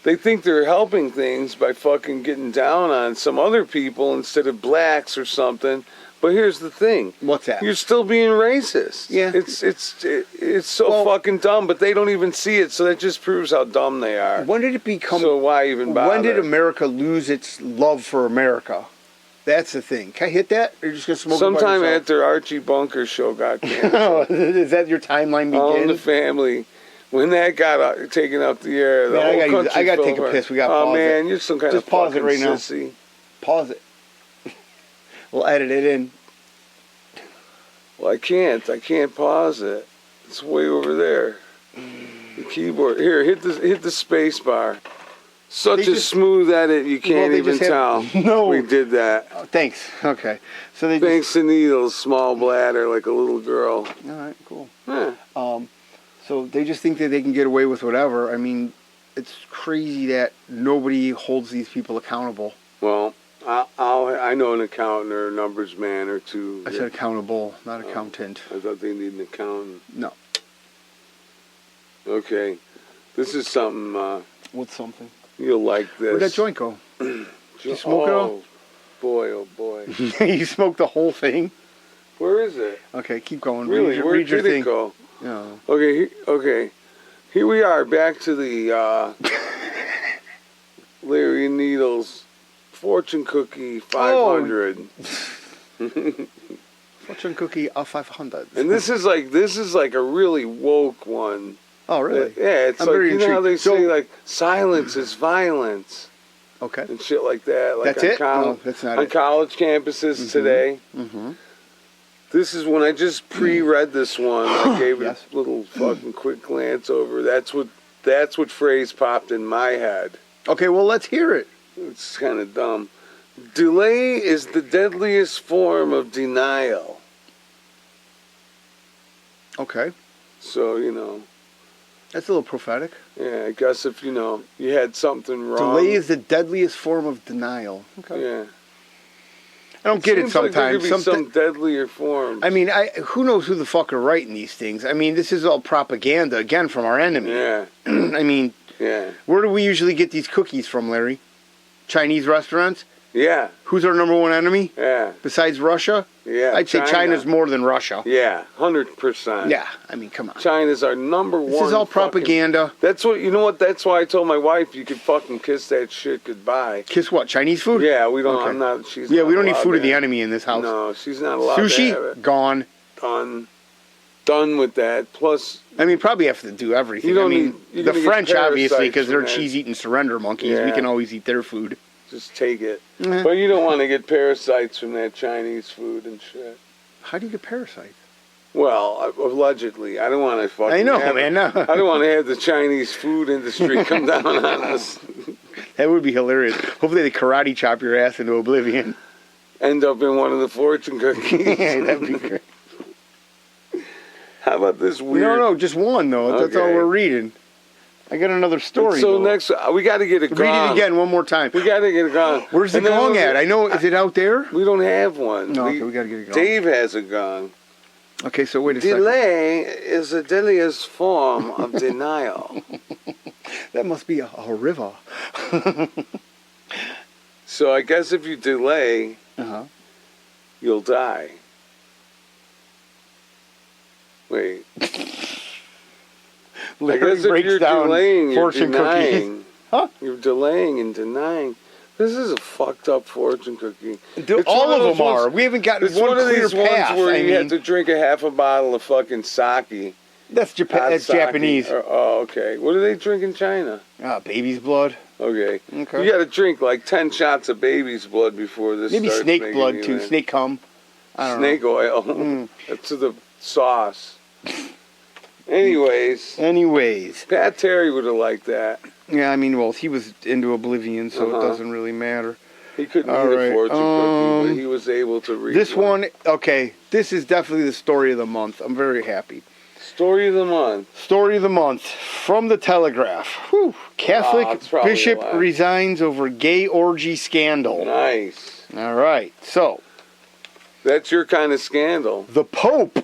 They think they're helping things by fucking getting down on some other people instead of blacks or something. But here's the thing. What's that? You're still being racist. Yeah. It's so fucking dumb, but they don't even see it, so that just proves how dumb they are. When did it become? So why even bother? When did America lose its love for America? That's the thing. Can I hit that? Or you're just gonna smoke Sometime it by yourself? after Archie Bunker's show got canceled. Is that your timeline All in the begins? Family. when that got taken up the air, the Man, whole country I gotta fell take a apart. piss. We gotta Oh pause man, it. you're some kind Just of pause it fucking right now. sissy. Pause it. We'll edit it in. Well, I can't pause it. It's way over there. The keyboard. Here, hit the space bar. Such They a just- smooth edit, you can't they even just have- tell. No. We did that. Oh, thanks. Okay. So they Thanks to needles, small bladder, like a little girl. just. All right. Cool. Huh. So they just think that they can get away with whatever. I mean, it's crazy that nobody holds these people accountable. Well, I know an accountant or a numbers man or two. I said accountable, not accountant. I thought they need an accountant. No. Okay. This is something What's something? you'll like this. Where'd that joint go? you smoke it all? Boy, oh boy. You smoked the whole thing? Where is it? Okay, keep going. Really? Where read your did thing. it go? No. Okay. Here we are, back to the Larry and Needles fortune cookie 500. Fortune cookie of 500. And this is like a really woke one. Oh, really? Yeah, it's I'm like, very you know how they intrigued. So- say like silence is violence Okay. and shit like that. Like That's on it? No, that's not on it. college campuses today. Mm-hmm. This is when I just pre-read this one. I gave Yes. it a little fucking quick glance over. That's what phrase popped in my head. Okay, well, let's hear it. It's kind of dumb. Delay is the deadliest form of denial. Okay. So, you know, That's a little prophetic. yeah, I guess if, you know, you had something wrong. Delay is the deadliest form of denial. Okay. Yeah. I don't get it Seems like there sometimes. could be some deadlier form. I mean, who knows who the fuck are writing these things? I mean, this is all propaganda, again, from our enemy. Yeah, I mean, yeah, where do we usually get these cookies from, Larry? Chinese restaurants? yeah, Who's our number one enemy yeah, besides Russia? yeah. I'd say China's more than Russia. Yeah, 100%. Yeah, I mean, come on. China's our number one. This is all fucking- propaganda. That's what, you know what, that's why I told my wife you could fucking kiss that shit goodbye. Kiss what? Chinese food? Yeah, we don't, Okay. I'm not, she's Yeah, not we don't need allowed food to of the have- enemy in this house. No, she's not allowed to have Sushi? it. Gone. Done with that. Plus, I mean, probably have to do everything. You don't I mean, need- you're the gonna get French, obviously, parasites because they're from that. cheese-eating surrender monkeys. We Yeah. can always eat their food. just take it. Mhm. But you don't want to get parasites from that Chinese food and shit. How do you get parasites? Well, allegedly. I don't want to fucking I know, have man. No. I don't want to have the Chinese food industry come down on us. That would be hilarious. Hopefully they karate chop your ass into oblivion. End up in one of the fortune cookies. That'd be great. How about this weird... No, just one, though. That's all Okay. we're reading. I got another story. So though. next, we got to get a gong. Read it again one more time. We got to get a gong. Where's the And then gong we'll- at? I know. Is it out there? We don't have one. No, okay, we got to get a gong. Dave has a gong. Okay, so wait a second. Delay is the deadliest form of denial. That must be a river. So I guess if you delay, Uh-huh. you'll die. Wait. I Larry guess if breaks you're down delaying, you're fortune cookies. denying. Huh? You're delaying and denying. This is a fucked up fortune cookie. Dude, It's all one of those them are. ones- We haven't gotten It's one one of clear these path. ones where I you mean, have to drink a half a bottle of fucking sake. that's Japan. Hot That's sake. Japanese. Oh, okay. What do they drink in China? Ah, baby's blood. Okay. Okay. You got to drink like 10 shots of baby's blood before this Maybe starts snake making blood you too. in. Snake cum. I don't Snake oil. Mm. To the sauce. Anyways, Pat Terry would have liked that. Yeah, I mean, well, he was into oblivion, so Uh-huh. it doesn't really matter. He couldn't All eat right, a fortune cookie, but um, he was able to read This one, okay, this is definitely the story of the month. I'm very happy. Story of the month. Story of the month from the Telegraph. Whew. Catholic it's probably bishop a lie. resigns over gay orgy scandal. Nice. All right, so That's your kind of scandal. the Pope,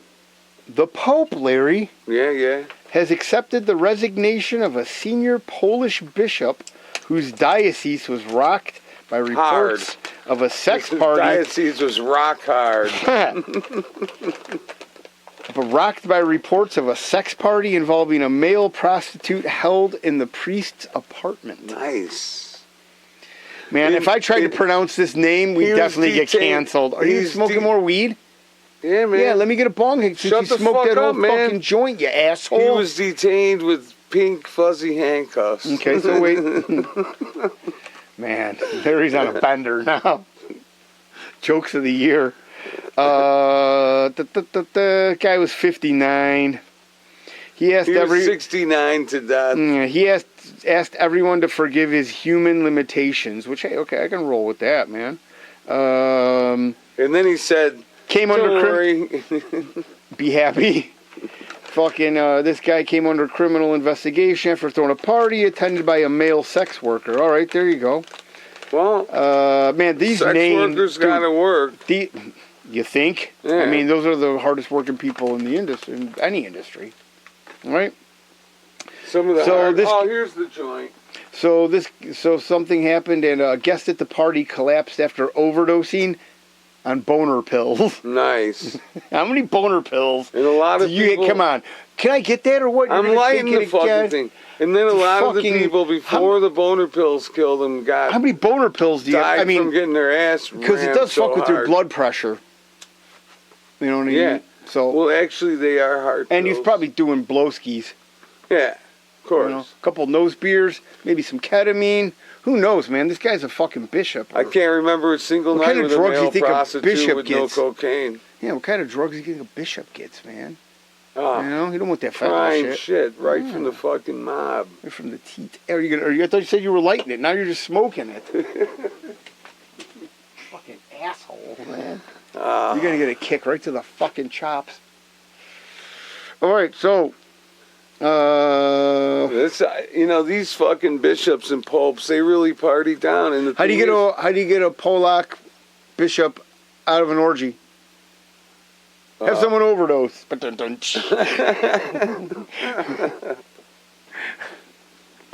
Larry, Yeah. has accepted the resignation of a senior Polish bishop whose diocese was rocked by reports of a sex His party. diocese was rock hard. But rocked by reports of a sex party involving a male prostitute held in the priest's apartment. Nice. Man, if I tried to pronounce this name, we'd he was definitely get detained- canceled. Are you he's smoking more weed? Yeah, man. Yeah, let me get a bong hit since Shut you the smoked fuck that up, old man. fucking joint, you He asshole. was detained with pink fuzzy handcuffs. Okay, so wait. Man, Larry's on a bender now. Jokes of the year. The guy was 59. He asked He was 69 to death. He asked everyone to forgive his human limitations, which, hey, okay, I can roll with that, man. And then he said, Came don't under worry. be happy. Fucking, this guy came under criminal investigation after throwing a party attended by a male sex worker. All right, there you go. Well, Man, these sex names. workers dude, gotta work. You think? Yeah. I mean, those are the hardest working people in the industry, in any industry, right? Some of the So hard, this- oh, here's the joint. So something happened, and a guest at the party collapsed after overdosing on boner pills. Nice. How many boner pills? And a lot of do you people. Come on, can I get that or what? You're I'm gonna lighting take the it fucking again? thing. And then a lot of the Fucking- people before the boner pills killed them got How many boner pills do you have? died I from mean, getting their ass because it rammed does so fuck with your hard. blood pressure. You know what I mean? Yeah. So, Well, actually, they are hard. and he's pills. probably doing blowskis. Yeah, of course. You know, a couple nose beers, maybe some ketamine. Who knows, man? This guy's a fucking bishop. I can't remember a single What night kind of with a drugs do you male think a prostitute bishop with gets? no cocaine. Yeah, what kind of drugs do you think a bishop gets, man? Oh, You know, you don't want that fentanyl prime shit. right from the fucking mob. Right from the teeth. Are you gonna? I thought you said you were lighting it. Now you're just smoking it. Fucking asshole, man. You're gonna get a kick right to the fucking chops. All right, so. This, these fucking bishops and popes, they really party down. And the How do you get a Polak bishop out of an orgy? Have someone overdose.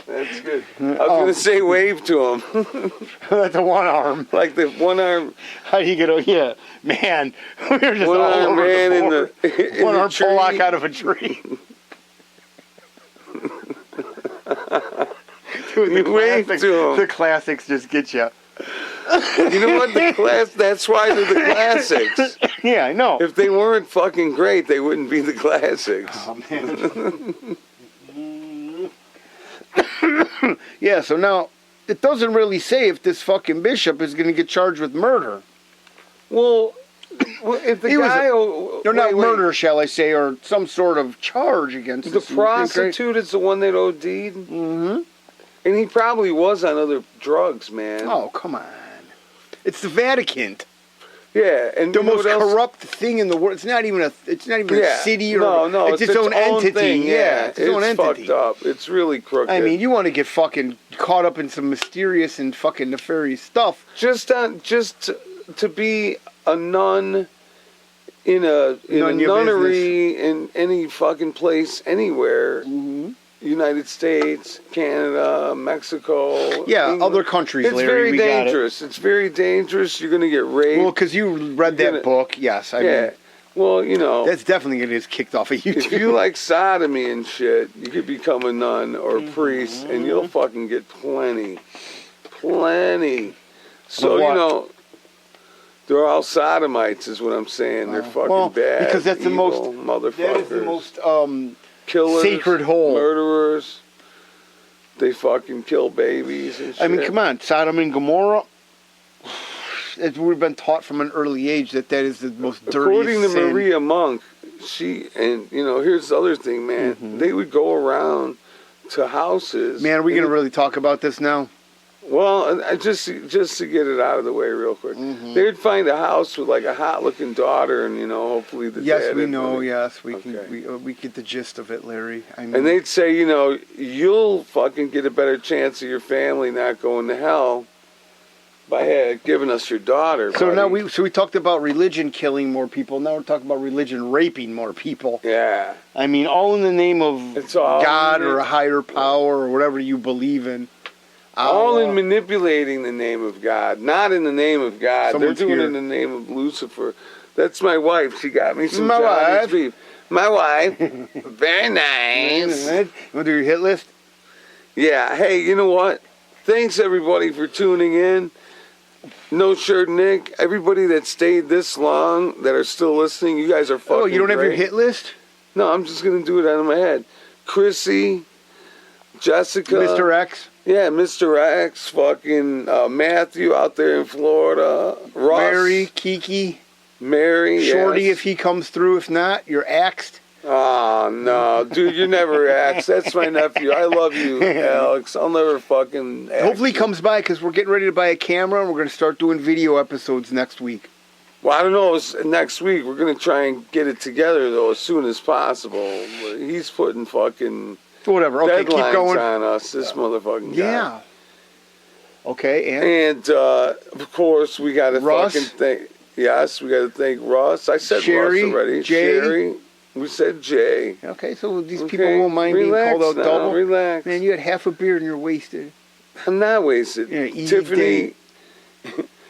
That's good. I was gonna say wave to him, That's a one arm. like the one arm How do you get a man? We're just one all arm over man the in board. the in One the arm tree. Polak out of a tree. Dude, You wave to 'em. the classics just get you. You know what? That's why they're the classics. Yeah, I know. If they weren't fucking great, they wouldn't be the classics. Oh, man. Yeah, so now it doesn't really say if this fucking bishop is going to get charged with murder. Well, if the He was guy, Or not murder, shall I say, or some sort of charge against the this. You think, right? prostitute is the one that OD'd, Mm-hmm. and he probably was on other drugs, man. Oh, come on. It's the Vatican. Yeah, and The you know most what else? corrupt thing in the world. It's not even a Yeah. city or no, it's its own entity. thing. Yeah, it's its own entity. Fucked up. It's really crooked. I mean, you want to get fucking caught up in some mysterious and fucking nefarious stuff. just to be a nun in a None your nunnery in any fucking place anywhere. Mm-hmm. United States, Canada, Mexico. Yeah, England. other countries, It's Larry, very we got it. dangerous. It's very dangerous. You're going to get raped. Well, because you read You're that gonna- book, yes. I yeah. mean, Well, you know, that's definitely going to get kicked off of YouTube. if you like sodomy and shit, you could become a nun or a priest, and you'll fucking get plenty. So, Of what? you know, they're all sodomites, is what I'm saying. They're fucking well, bad. because that's the evil most- motherfuckers. That is the most Killers, sacred hole. murderers. They fucking kill babies and shit. I mean, come on, Sodom and Gomorrah. We've been taught from an early age that is the most dirtiest According to sin. Maria Monk, here's the other thing, man. Mm-hmm. They would go around to houses. Man, are we and going to really talk about this now? Well, just to get it out of the way real quick, Mm-hmm. they'd find a house with like a hot-looking daughter, and hopefully the Yes, dad we had know. money. Yes, we Okay. can. We get the gist of it, Larry. I mean, And they'd say, you'll fucking get a better chance of your family not going to hell by giving us your daughter. so now buddy. we talked about religion killing more people. Now we're talking about religion raping more people. Yeah. I mean, all in the name of It's all God in or it. a higher power or whatever you believe in. All Allah. in manipulating the name of God, not in the name of God. Someone's They're doing here. it in the name of Lucifer. That's my wife. She got me some My Johnny's wife. beef. My wife. Very nice. You want to do your hit list? Yeah. Hey, you know what? Thanks everybody for tuning in. No Shirt Nick. Everybody that stayed this long that are still listening, you guys are fucking Oh, you don't have your great. hit list? No, I'm just gonna do it out of my head. Chrissy, Jessica. Mr. X. Yeah, Mr. X. Fucking Matthew out there in Florida. Russ. Mary, Kiki. Mary. Shorty, yes. if he comes through. If not, you're axed. Oh, no. Dude, you're never axed. That's my nephew. I love you, Alex. I'll never fucking axe Hopefully he you. comes by because we're getting ready to buy a camera and we're going to start doing video episodes next week. Well, I don't know. It's next week. We're going to try and get it together, though, as soon as possible. He's putting fucking Whatever. Okay, keep deadlines going. on us, this motherfucking guy. Yeah. Okay, and And, of course, we got to Russ? fucking thank... Yes, we got to thank Russ. I said Sherry, Russ already. Jay. Sherry. We said Jay. okay, so these Okay, people won't mind relax being called out now, double. Relax. Man, you had half a beer and you're wasted. I'm not wasted. Yeah, easy Tiffany.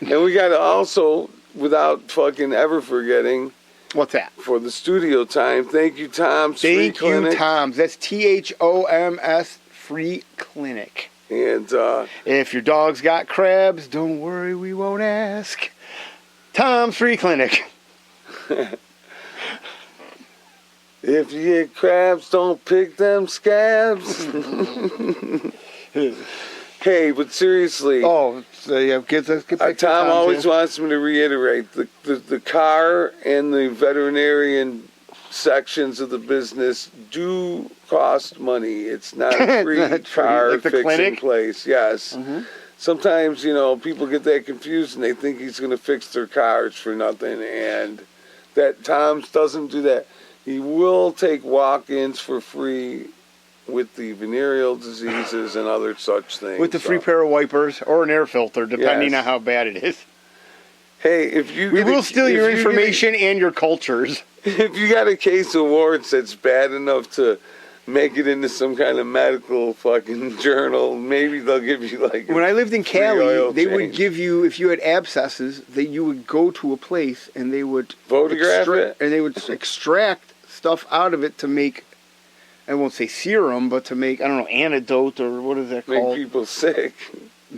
And we got to also, without fucking ever forgetting, What's that? for the studio time, thank you, Tom's Free Thank you, Clinic. Tom's. That's THOMS Free Clinic. And If your dog's got crabs, don't worry, we won't ask. Tom's Free Clinic. if you get crabs, don't pick them scabs. Hey, but seriously, Oh, so yeah, let's get back to Tom Tom's, always yeah. wants me to reiterate the car and the veterinarian sections of the business do cost money. It's not a free Not free, car like the fixing clinic? place. Yes. Mhm. Sometimes, people get that confused and they think he's going to fix their cars for nothing. And that Tom's doesn't do that. He will take walk-ins for free with the venereal diseases and other such things. With the free pair of wipers or an air filter, depending Yes. on how bad it is. Hey, if you We get a- will steal if your you get a- information and your cultures. If you got a case of warts that's bad enough to make it into some kind of medical fucking journal, maybe they'll give you like. When I lived in free Cali, oil they would change. give you, if you had abscesses, that you would go to a place and they would Photograph it? and they would extract stuff out of it to make, I won't say serum, but to make, I don't know, antidote or what is that Make called? people sick.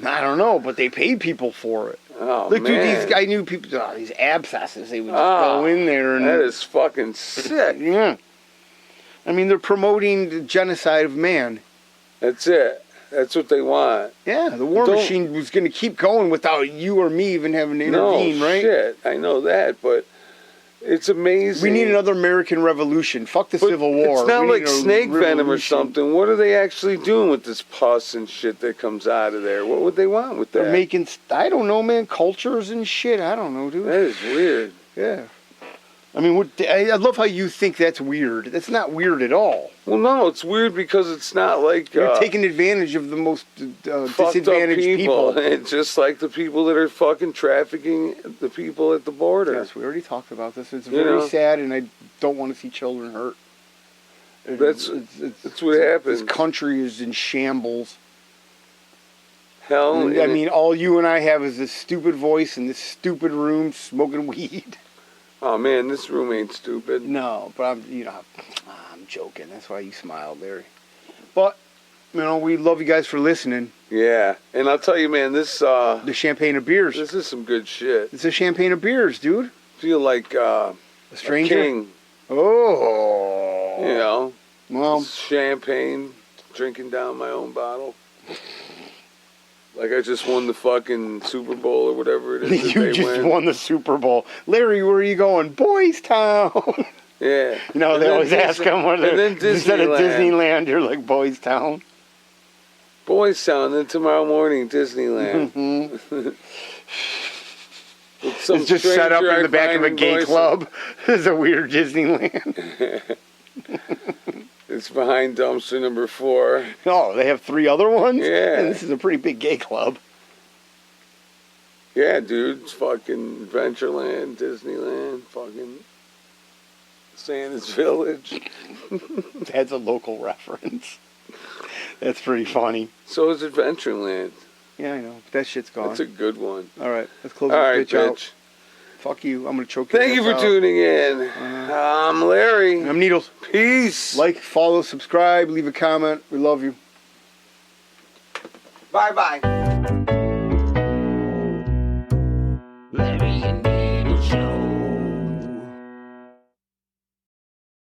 I don't know, but they paid people for it. Oh Look, man, dude, I knew people, these abscesses, they would just Ah, go in there and. that is fucking sick. Yeah. I mean, they're promoting the genocide of man. That's it. That's what they want. Yeah, the war Don't- machine was going to keep going without you or me even having to No intervene, right? shit, I know that, but it's amazing. We need another American Revolution. Fuck the But Civil War. It's not We like need a snake venom or revolution. something. What are they actually doing with this pus and shit that comes out of there? What would they want with that? They're making, I don't know, man, cultures and shit. I don't know, dude. That is weird. Yeah. I mean, I love how you think that's weird. That's not weird at all. Well, no, it's weird because it's not like You're taking advantage of the most fucked up disadvantaged people. It's just like the people that are fucking trafficking the people at the border. Yes, we already talked about this. It's You very know. sad, and I don't want to see children hurt. That's what happens. This country is in shambles. Hell, I mean, all you and I have is this stupid voice in this stupid room smoking weed. oh man, this room ain't stupid. No, but I'm joking. That's why you smiled, Larry. But, we love you guys for listening. Yeah, and I'll tell you, man, this The champagne of beers. this is some good shit. It's a champagne of beers, dude. Feel like A stranger. king, Oh. you know. Well, Champagne, drinking down my own bottle. Like I just won the fucking Super Bowl or whatever it is that you they just win. won the Super Bowl. Larry, where are you going? Boys Town. Yeah. You know, And they then always ask them where and they're, then instead of Disneyland. Disneyland, you're like Boys Town. Boys Town, then tomorrow morning, Disneyland. Mhm. With some It's just set up stranger in the I back of a find in gay Boise. club. It's a weird Disneyland. It's behind dumpster number 4. Oh, they have 3 other ones? Yeah. And this is a pretty big gay club. Yeah, dude. It's fucking Adventureland, Disneyland, fucking Santa's Village. That's a local reference. That's pretty funny. So is Adventureland. Yeah, I know. But that shit's gone. That's a good one. All right, let's close All this right, bitch out. bitch. Fuck you. I'm going to choke your Thank you ass for out. tuning in. I'm Larry. I'm Needles. Peace. Like, follow, subscribe, leave a comment. We love you. Bye-bye. Larry and